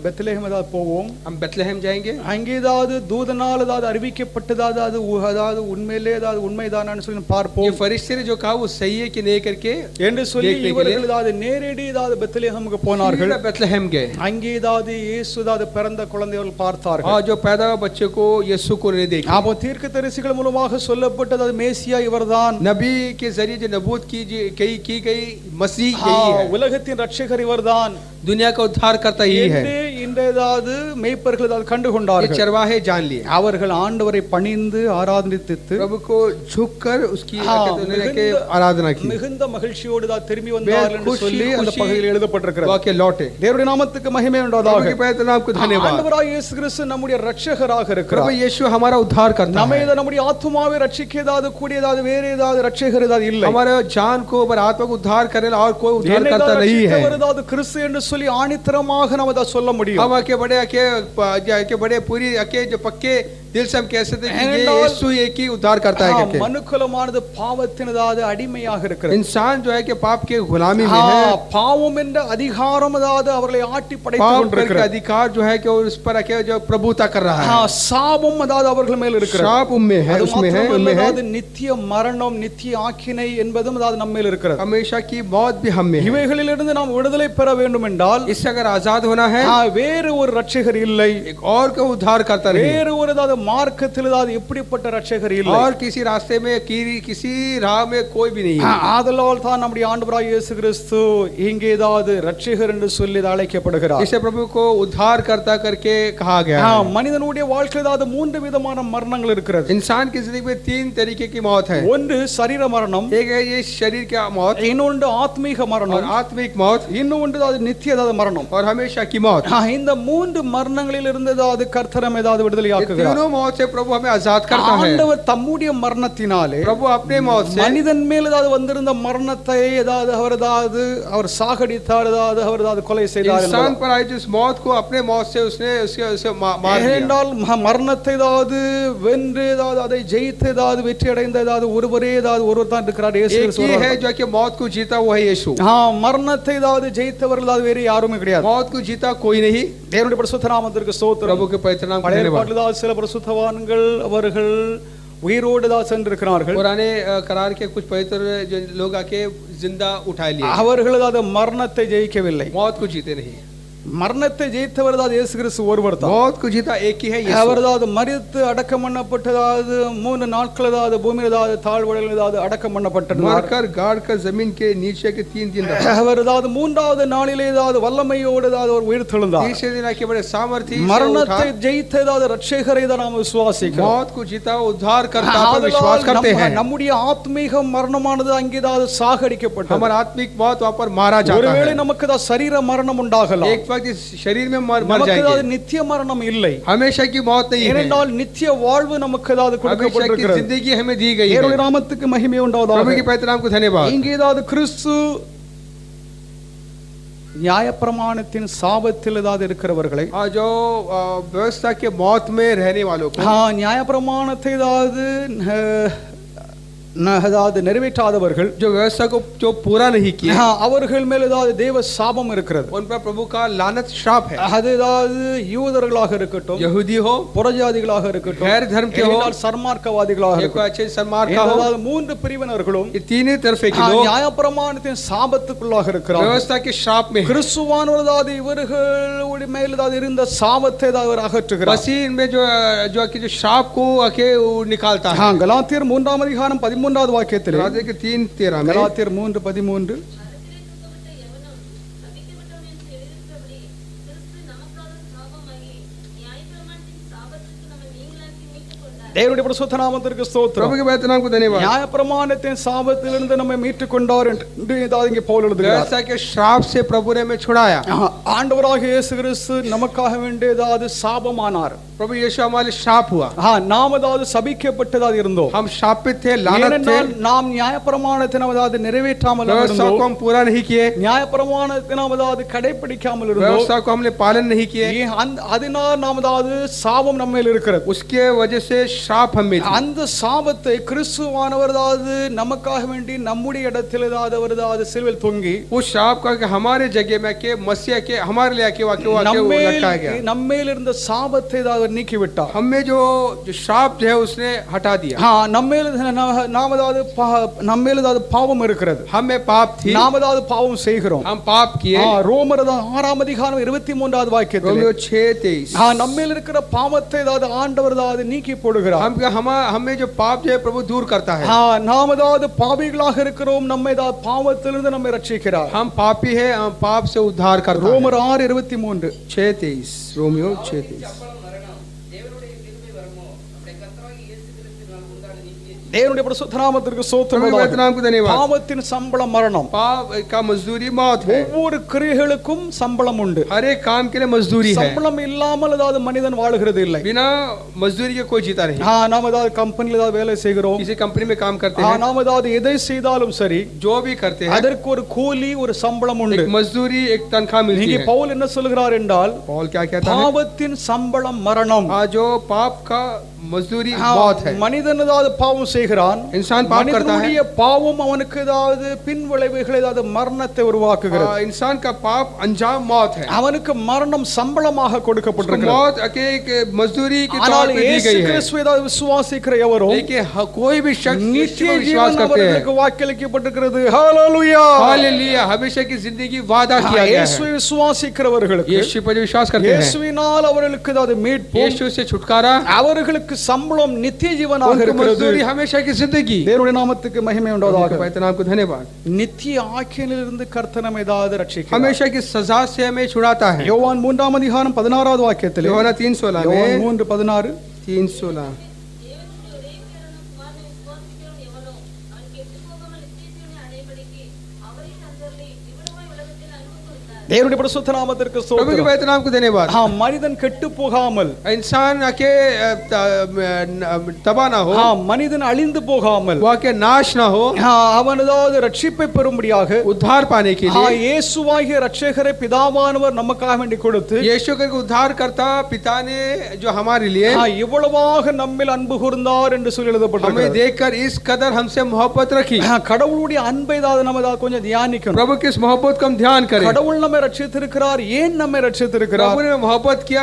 பெத்லெஹேம் போவோம், हम बेथलेहम जाएंगे, அங்கே தூதனால் அறிவிக்கப்பட்டதாவது உண்மையிலே உண்மைதானான்னு சொல்லி பார்ப்போம் ये फरिश्ते ने जो कहा वो सही है कि नहीं करके என்று சொல்லி देखने के இவர்கள் நேரடி பெத்லெஹேமுக்கு போனார்கள். सीधा बेथलेहम गए அங்கே இயேசு பிறந்த குழந்தைகள் பார்த்தார்கள். और जो पैदा हुआ बच्चे को यीशु को नहीं देखा। அப்போ தீர்க்கதரிசிகள் மூலமாக சொல்லப்பட்டது மேசியா இவர்தான், नबी के जरिए जो नबूत की गई मसीह यही है, உலகத்தின் ரட்சகர் இவர்தான் दुनिया का उद्धार करता यही है। இந்த ஏதாவது மேய்ப்பர்கள் ஏதாவது கண்டு ये கொண்டார்கள். चरवाहे जान लिए, அவர்கள் ஆண்டவரை பணிந்து ஆராதித்து प्रभु को झुककर उसकी हाँ, उन्होंने के आराधना की, மிகுந்த மகிழ்ச்சியோடு தான் திரும்பி வந்தார்கள் என்று खुशी- சொல்லி அந்த खुशी பகுதியில் எழுதப்பட்டிருக்கிறது. वाक्य लौटे। தேவனுடைய நாமத்துக்கு மகிமை प्रभु உண்டாதாக. के पवित्र नाम को धन्यवाद। ஆண்டவராகிய இயேசு கிறிஸ்து நம்முடைய இரட்சகராக प्रभु இருக்கிறார். यीशु हमारा उद्धार करता நம்ம है, இதை நம்முடைய ஆத்துமாவை ரட்சிக்க ஏதாவது கூடிய ஏதாவது வேற ஏதாவது இரட்சகர் ஏதாவது இல்லை. हमारे जान को हमारे आत्मा को उद्धार करने वाला और कोई उद्धार என்னை करता தான் नहीं है। ரட்சித்தவர் ஏதாவது கிறிஸ்து என்று சொல்லி ஆணித்தரமாக நாம் அதை சொல்ல முடியும். हम आके बड़े पूरी आके जो पक्के दिल से हम कह सकते हैं कि ये And all- यीशु एक ही उद्धार करता है करके। மனுக்குலமானது பாவத்தின் ஏதாவது அடிமையாக இருக்கிறது. इंसान जो है कि पाप के गुलामी में है, பாவம் என்ற அதிகாரம் ஏதாவது அவர்களை ஆட்டி படைத்துக் पाप करके கொண்டிருக்கிறது. अधिकार जो है कि वो उस पर आके जो प्रभुता कर रहा है, சாபம் ஏதாவது அவர்கள் மேல் இருக்கிறது. श्राप उनमें है, அது उसमें है, மாத்திரமல்ல, उनमें है, அதாவது நித்திய மரணம் நித்திய ஆக்கினை என்பதும் அதாவது நம்ம மேல் இருக்கிறது. हमेशा की मौत भी हम में है। இவைகளிலிருந்து நாம் விடுதலை பெற வேண்டும் என்றால் इससे अगर आजाद होना है, வேறு ஒரு ரட்சகர் இல்லை, एक और को उद्धार करता नहीं, வேறு ஒரு ஏதாவது மார்க்கத்தில் ஏதாவது எப்படிப்பட்ட ரட்சகர் இல்லை. और किसी रास्ते में किसी राह में कोई भी नहीं है। ஆதலால் தான் நம்முடைய ஆண்டவராகிய இயேசு கிறிஸ்து இங்கே ஏதாவது ரட்சகர் என்று சொல்லி அழைக்கப்படுகிறார். इसे प्रभु को उद्धार करता करके कहा गया है। மனிதனுடைய வாழ்க்கையில் ஏதாவது மூன்று விதமான மரணங்கள் இருக்கிறது. इंसान की जिंदगी में 3 तरीके की मौत है। ஒன்று சரீர மரணம், एक है ये शरीर की मौत, இன்னொன்று ஆத்மீக और மரணம், आत्मिक मौत, இன்னொன்று ஏதாவது நித்திய ஏதாவது மரணம். और हमेशा की मौत। இந்த மூன்று மரணங்களில் இருந்து ஏதாவது கர்த்தரம் ஏதாவது விடுதலை ये ஆக்குகிறார். तीनों मौत से प्रभु हमें आजाद करता है। ஆண்டவர் தம்முடைய மரணத்தினாலே प्रभु अपने मौत से மனிதன் மேல் ஏதாவது வந்திருந்த மரணத்தை ஏதாவது அவர் சாகடித்தார், ஏதாவது அவர் ஏதாவது கொலை செய்தார் इंसान என்பதால். पर आई जिस मौत को अपने मौत से उसने उसे मार दिया। ஏனென்றால் மரணத்தை ஏதாவது வென்று ஏதாவது அதை ஜெயித்து ஏதாவது வெற்றி அடைந்த ஏதாவது ஒருவர் தான் இருக்கிறார், இயேசு एक கிறிஸ்து ही ஒருவர். है जो कि मौत को जीता, वो है यीशु। மரணத்தை ஏதாவது ஜெயித்தவர்கள் ஏதாவது வேறு யாருமே கிடையாது. मौत को जीता कोई नहीं। தேவனுடைய பரிசுத்த நாமத்திற்கு ஸ்தோத்திரம். प्रभु के पवित्र नाम को பழைய धन्यवाद। ஏற்பாட்டில் ஏதாவது சில பரிசுத்தவான்கள் அவர்கள் உயிரோடு தான் சென்றிருக்கிறார்கள். पुराने करार के कुछ पवित्र जो लोग आके जिंदा उठा लिए, அவர்கள் ஏதாவது மரணத்தை ஜெயிக்கவில்லை. मौत को जीते नहीं। மரணத்தை ஜெயித்தவர் ஏதாவது இயேசு கிறிஸ்து ஒருவர் தான். मौत को जीता एक ही है, அவர் यीशु। ஏதாவது மரித்து அடக்கம் பண்ணப்பட்டதாவது 3 நாட்கள் ஏதாவது பூமியில் ஏதாவது தாழ்வடையில் ஏதாவது அடக்கம் பண்ணப்பட்டார். मरकर गाड़कर जमीन के नीचे के 3 दिन रहा। அவர் ஏதாவது 3வது நாளிலே ஏதாவது வல்லமையோடு ஏதாவது ஒரு உயிர் தெழுந்தார். तीसरे दिन आके बड़े सामर्थ्य से மரணத்தை उठा। ஜெயித்த ஏதாவது ரட்சகரை தான் நாம் விசுவாசிக்கிறோம். मौत को जीता उद्धार करता पर विश्वास ஆதலால் करते हैं। நம்முடைய ஆத்மீக மரணமானது அங்கே ஏதாவது சாகடிக்கப்பட்டது. हमारा आत्मिक मौत वहां पर मारा जाता ஒருவேளை है। நமக்கு ஏதாவது சரீர மரணம் உண்டாகலாம். एक वक्त इस शरीर में मर நமக்கு ஏதாவது जाएंगे। நித்திய மரணம் இல்லை. हमेशा की मौत नहीं है, ஏனென்றால் நித்திய வாழ்வு நமக்கு ஏதாவது हमेशा की கொடுக்கப்பட்டிருக்கிறது. जिंदगी हमें दी गई है। தேவனுடைய நாமத்துக்கு மகிமை प्रभु உண்டாவதாக. के पवित्र नाम को धन्यवाद। இங்கே ஏதாவது கிறிஸ்து நியாயப்பிரமாணத்தின் சாபத்தில் ஏதாவது இருக்கிறவர்களை, और जो व्यवस्था के मौत में रहने वालों को, நியாயப்பிரமாணத்தை ஏதாவது அதாவது நிறைவேற்றாதவர்கள், जो व्यवस्था को जो पूरा नहीं किया, அவர்கள் மேல் ஏதாவது தேவ சாபம் இருக்கிறது. उन पर प्रभु का लानत श्राप है। அது ஏதாவது யூதர்களாக இருக்கட்டும், यहूदी हो, புறஜாதிகளாக இருக்கட்டும், गैर धर्म के हो, இல்லைனால் சன்மார்க்கவாதிகளாக एक இருக்கட்டும், अच्छे सन्मार्ग का हो, அதாவது 3 பிரிவினர்களும் ये तीनों तरफे के लोग நியாயப்பிரமாணத்தின் சாபத்துக்குள்ளாக இருக்கிறார்கள். व्यवस्था के श्राप में हैं। கிறிஸ்துவானவர் ஏதாவது இவர்களுடைய மேல் ஏதாவது இருந்த சாபத்தை ஏதாவது அவர் அகற்றுகிறார். मसीह इनमें जो श्राप को आके वो निकालता है। கலாத்தியர் 3ஆம் அதிகாரம் 13வது வாக்கியத்திலே, गलातियर के 3:13 में, கலாத்தியர் 3:13, மரத்திலே தூக்கப்பட்ட எவனும் சபிக்கப்பட்டவன் என்று எழுதியிருக்கிறபடி கிறிஸ்து நமக்காக சாபமாகி நியாயப்பிரமாணத்தின் சாபத்துக்கு நம்மை நீங்களாக்கி மீட்டுக் கொண்டார். தேவனுடைய பரிசுத்த நாமத்திற்கு ஸ்தோத்திரம். प्रभु के पवित्र नाम को धन्यवाद। நியாயப்பிரமாணத்தின் சாபத்திலிருந்து நம்மை மீட்டுக் கொண்டார் என்று ஏதாவது இங்கே பவுல் எழுதுகிறார். व्यवस्था के श्राप से प्रभु ने हमें छुड़ाया। ஆண்டவராகிய இயேசு கிறிஸ்து நமக்காக வேண்டிய ஏதாவது சாபமானார். प्रभु यीशु हमारे श्राप हुआ। நாம் ஏதாவது சபிக்கப்பட்டதாக இருந்தோம். हम शापित थे, लानत थे, ஏனென்றால் நாம் நியாயப்பிரமாணத்தை நாம் ஏதாவது நிறைவேற்றாமல் व्यवस्था को இருந்தோம். हम पूरा नहीं किए, நியாயப்பிரமாணத்தை நாம் ஏதாவது கடைபிடிக்காமல் இருந்தோம். व्यवस्था को हमने पालन नहीं किए, அதனால் நாம் ஏதாவது சாபம் நம்ம மேல் இருக்கிறது. उसके वजह से श्राप हम में थी। அந்த சாபத்தை கிறிஸ்துவானவர் ஏதாவது நமக்காக வேண்டி நம்முடைய இடத்தில் ஏதாவது அவர் ஏதாவது சிலுவையில் தொங்கி उस श्राप का कि हमारे जगह में के मसीह के हमारे लिए आके वाके लटकाया गया। நம்மேல் இருந்த சாபத்தை ஏதாவது நீக்கி விட்டார். हमें जो श्राप है उसने हटा दिया। நம்மேல் நாம் ஏதாவது பாவம் இருக்கிறது. हमें पाप थी, நாம் ஏதாவது பாவம் செய்கிறோம். हम पाप किए। ரோமர் 6ஆம் அதிகாரம் 23வது வாக்கியத்தில் रोमियो 6:23 நம்மேல் இருக்கிற பாவத்தை ஏதாவது ஆண்டவர் ஏதாவது நீக்கி போடுகிறார். போகிறார். हमें जो पाप जो है प्रभु दूर करता है. நாம் ஏதாவது பாவிகளாக இருக்கிறோம், நம்மை ஏதாவது பாவத்திலிருந்து நம்மை ரட்சிக்கிறார். हम पापी है, हम पाप से उद्धार करता है. ரோமர் 6:23 6:23 रोमियो 6:23. சம்பளம் மரணம், தேவனுடைய கிருபை வரமோ நம்முடைய கர்த்தராகிய இயேசு கிறிஸ்துவினால் உண்டான நித்திய தேவனுடைய பரிசுத்த நாமத்திற்கு ஸ்தோத்திரம். प्रभु के नाम को धन्यवाद. பாவத்தின் சம்பளம் மரணம். पाप का मजदूरी मौत है. ஒவ்வொரு கிரியைகளுக்கும் சம்பளம் உண்டு. हर एक काम के लिए मजदूरी है. சம்பளம் இல்லாமல் ஏதாவது மனிதன் வாழுகிறது இல்லை. बिना मजदूरी के कोई जीता नहीं. நாம் ஏதாவது கம்பெனில ஏதாவது வேலை செய்கிறோம், किसी कंपनी में काम करते हैं, நாம் ஏதாவது எதை செய்தாலும் சரி, जो भी करते हैं அதற்கு ஒரு கூலி, ஒரு சம்பளம் உண்டு. एक मजदूरी, एक तनख्वाह मिलती இங்கே है. பவுல் என்ன சொல்கிறார் என்றால், पौल क्या कहता है? பாவத்தின் சம்பளம் மரணம். जो पाप का मजदूरी मौत है. மனிதன் ஏதாவது பாவம் செய்கிறான், इंसान पाप करता है, மனிதனுடைய பாவம் அவனுக்கு ஏதாவது பின் விளைவுகள், ஏதாவது மரணத்தை உருவாக்குகிறது. इंसान का पाप अंजाम मौत है. அவனுக்கு மரணம் சம்பளமாக கொடுக்கப்பட்டிருக்கிறது. मौत एक मजदूरी के तौर ஆனால் पे दी இயேசு गई है. கிறிஸ்துவை ஏதாவது விசுவாசிக்கிற எவரோ, लेकिन कोई भी शख्स यीशु நித்திய पर विश्वास ஜீவன் करते हैं, அவர்களுக்கு வாக்களிக்கப்பட்டிருக்கிறது. ஹalleluya. हालेलुया, हमेशा की जिंदगी वादा किया गया இயேசுவை है. விசுவாசிக்கிறவர்களுக்கு, यीशु पर जो विश्वास करते हैं, இயேசுவினால் அவர்களுக்கு ஏதாவது மீட்பு, यीशु से छुटकारा, அவர்களுக்கு சம்பளம் நித்திய ஜீவனாக उनको இருக்கிறது. मजदूरी हमेशा की जिंदगी. தேவனுடைய நாமத்துக்கு மகிமை உண்டாவதாக. पवित्र नाम को धन्यवाद. நித்திய ஆக்கினையிலிருந்து கர்த்தர் நம்மை ஏதாவது ரட்சிக்கிறார். हमेशा की सजा से हमें छुड़ाता है. யோவான் 3ஆம் அதிகாரம் 16வது வாக்கியத்திலே, யோவான் 3:16 யோவான் में 3:16, 3:16 தேவனுடைய ஒரே பேரான குமாரனை விசுவாசிக்கிறவன் எவனோ அவன் கெட்டுப் போகாமல் நித்திய ஜீவனை அடையும்படிக்கு அவரை தந்தருளி இவ்வளவாய் உலகத்தில் அன்பு கூர்ந்தார். தேவனுடைய பரிசுத்த நாமத்திற்கு प्रभु के ஸ்தோத்திரம். पवित्र नाम को धन्यवाद. மனிதன் கெட்டு போகாமல், इंसान के तबाह ना हो, மனிதன் அழிந்து போகாமல், वह के नाश ना हो, அவன் ஏதாவது ரட்சிப்பை பெறும்படியாக उद्धार पाने के लिए இயேசுவாகிய ரட்சகரை பிதாவானவர் நமக்காக வேண்டி கொடுத்து, यीशु के उद्धार करता पिता ने जो हमारे लिए இவ்வளவாக நம்மில் அன்பு கூர்ந்தார் என்று சொல்லி हमें எழுதப்பட்டிருக்கிறது. देखकर इस कदर हमसे मोहब्बत रखी. கடவுளுடைய அன்பை ஏதாவது நம்ம ஏதாவது கொஞ்சம் தியானிக்கணும். प्रभु की इस मोहब्बत को हम ध्यान करें. கடவுள் நம்மை ரட்சித்திருக்கிறார், ஏன் நம்மை ரட்சித்திருக்கிறார், प्रभु ने मोहब्बत किया,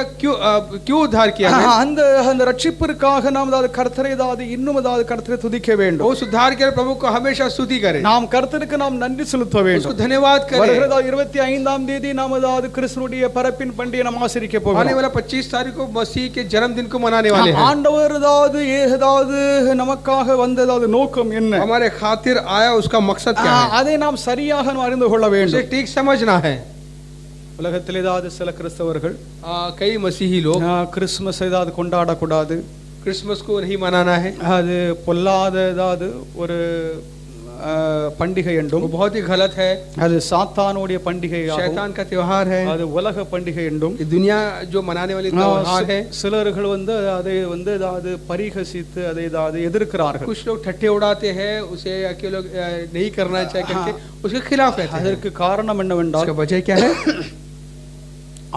क्यों उद्धार किया है? அந்த அந்த ரட்சிப்பிற்காக நாம் ஏதாவது கர்த்தரை ஏதாவது இன்னும் ஏதாவது கர்த்தரை துதிக்க வேண்டும். उस उद्धार के लिए प्रभु को हमेशा स्तुति करें, நாம் கர்த்தருக்கு நாம் நன்றி செலுத்த उसको வேண்டும். धन्यवाद करें. வருகிறதா 25ஆம் தேதி நாம் ஏதாவது கிறிஸ்துவுடைய பிறப்பின் பண்டிகை நாம் ஆசரிக்க आने போகிறோம். वाला 25 तारीख को मसीह के जन्मदिन को मनाने वाले हैं. ஆண்டவர் ஏதாவது நமக்காக வந்த ஏதாவது நோக்கம் என்ன, हमारे खातिर आया, उसका मकसद क्या है, அதை நாம் சரியாக நாம் அறிந்து கொள்ள उसे வேண்டும். ठीक समझना है. உலகத்தில் ஏதாவது சில கிறிஸ்தவர்கள் कई मसीही लोग கிறிஸ்துமஸ் ஏதாவது கொண்டாடக்கூடாது, क्रिसमस को नहीं मनाना है, அது பொல்லாத ஏதாவது ஒரு பண்டிகை என்றும், वो बहुत ही गलत है, அது சாத்தானுடைய பண்டிகை, शैतान का त्योहार है, அது உலக பண்டிகை என்றும், ये दुनिया जो मनाने वाली त्योहार है. சிலர்கள் அதை ஏதாவது பரிகசித்து அதை ஏதாவது எதிர்க்கிறார்கள். कुछ लोग ठट्ठे उड़ाते हैं, उसे अकेले लोग नहीं करना चाहिए करके उसके खिलाफ रहते हैं. அதற்கு காரணம் என்னவென்றால், उसका वजह क्या है?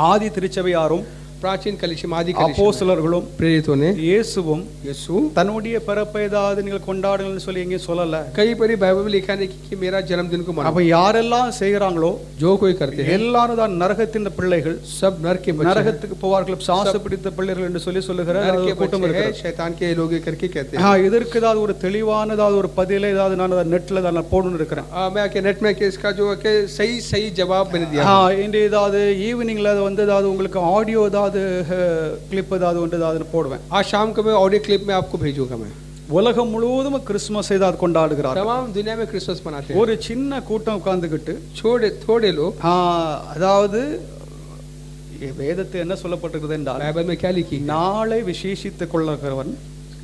ஆதி திருச்சபையாரும் प्राचीन कलिसिया, आदि அப்போஸ்தலர்களும் प्रेरितों ने இயேசுவும் यीशु தன்னுடைய பிறப்பை ஏதாவது நீங்கள் கொண்டாடுங்கள்னு சொல்லி எங்கேயும் சொல்லல. कई बारी बाइबल में लिखा है कि मेरा जन्मदिन को அப்ப मनाओ. யாரெல்லாம் செய்கிறாங்களோ जो कोई करते हैं எல்லாரும் தான் நரகத்தின் பிள்ளைகள், सब नर के बच्चे हैं. நரகத்துக்கு போவார்கள், சாச பிடித்த பிள்ளைகள் என்று சொல்லுகிற नर के கூட்டம் बच्चे हैं, இருக்கிறது. शैतान के लोग ये करके कहते हैं. இதற்கு ஏதாவது ஒரு தெளிவான ஏதாவது ஒரு பதிலை ஏதாவது நான் நெட்ல நான் போடணும்னு இருக்கிறேன். मैं आके नेट में इसका जो है सही जवाब मैंने दिया. இன்று ஏதாவது ஈவினிங்ல ஏதாவது உங்களுக்கு ஆடியோ ஏதாவது கிளிப் ஏதாவது ஏதாவது போடுவேன். आज शाम को मैं ऑडियो क्लिप में आपको भेजूंगा. मैं உலகம் முழுவதும் கிறிஸ்துமஸ் ஏதாவது கொண்டாடுகிறார். तमाम दुनिया में क्रिसमस मनाते हैं. ஒரு சின்ன கூட்டம் உட்கார்ந்துகிட்டு थोड़े लोग, அதாவது வேதத்தை என்ன சொல்லப்பட்டிருக்கிறது என்றால், बाइबल में क्या लिखी, நாளை விசேஷித்துக் கொள்ளுகிறவன்,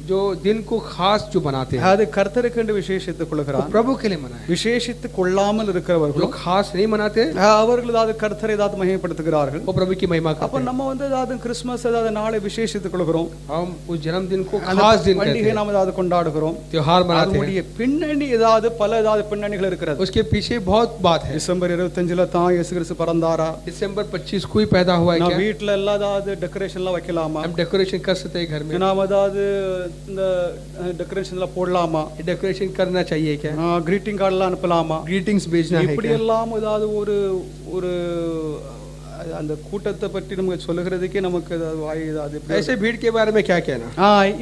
जो दिन को खास जो बनाते हैं, அது கர்த்தருக்கு என்று விசேஷித்துக் கொள்ளுகிறான். प्रभु के लिए मनाए. விசேஷித்துக் கொள்ளாமல் जो இருக்கிறவர்கள் खास नहीं मनाते, அவர்கள் ஏதாவது கர்த்தரை ஏதாவது மகிமைப்படுத்துகிறார்கள். वो प्रभु की महिमा அப்ப करते हैं. நம்ம ஏதாவது கிறிஸ்துமஸ் ஏதாவது நாளை விசேஷித்துக் கொள்கிறோம், हम उस जन्मदिन को அந்த खास दिन कहते பண்டிகை हैं, நாம் ஏதாவது கொண்டாடுகிறோம். त्योहार मनाते हैं. அதனுடைய பின்னணி ஏதாவது பல ஏதாவது பின்னணிகள் இருக்கிறது. उसके पीछे बहुत बात है. டிசம்பர் 25ல தான் இயேசு கிறிஸ்து பிறந்தாரா, दिसंबर 25 को ही पैदा हुआ है நான் क्या? வீட்டுல எல்லாம் ஏதாவது டெக்கரேஷன் எல்லாம் வைக்கலாமா, हम डेकोरेशन कर सकते हैं घर में? நாம் ஏதாவது இந்த டெக்கரேஷன் எல்லாம் போடலாமா, डेकोरेशन करना चाहिए क्या? கிரீட்டிங் கார்டு எல்லாம் அனுப்பலாமா, ग्रीटिंग्स भेजना है இப்படி क्या? எல்லாம் ஏதாவது ஒரு ஒரு அந்த கூட்டத்தை பற்றி நமக்கு சொல்லுகிறதுக்கே நமக்கு அது வாய் அது ऐसे भीड़ के बारे में क्या कहना?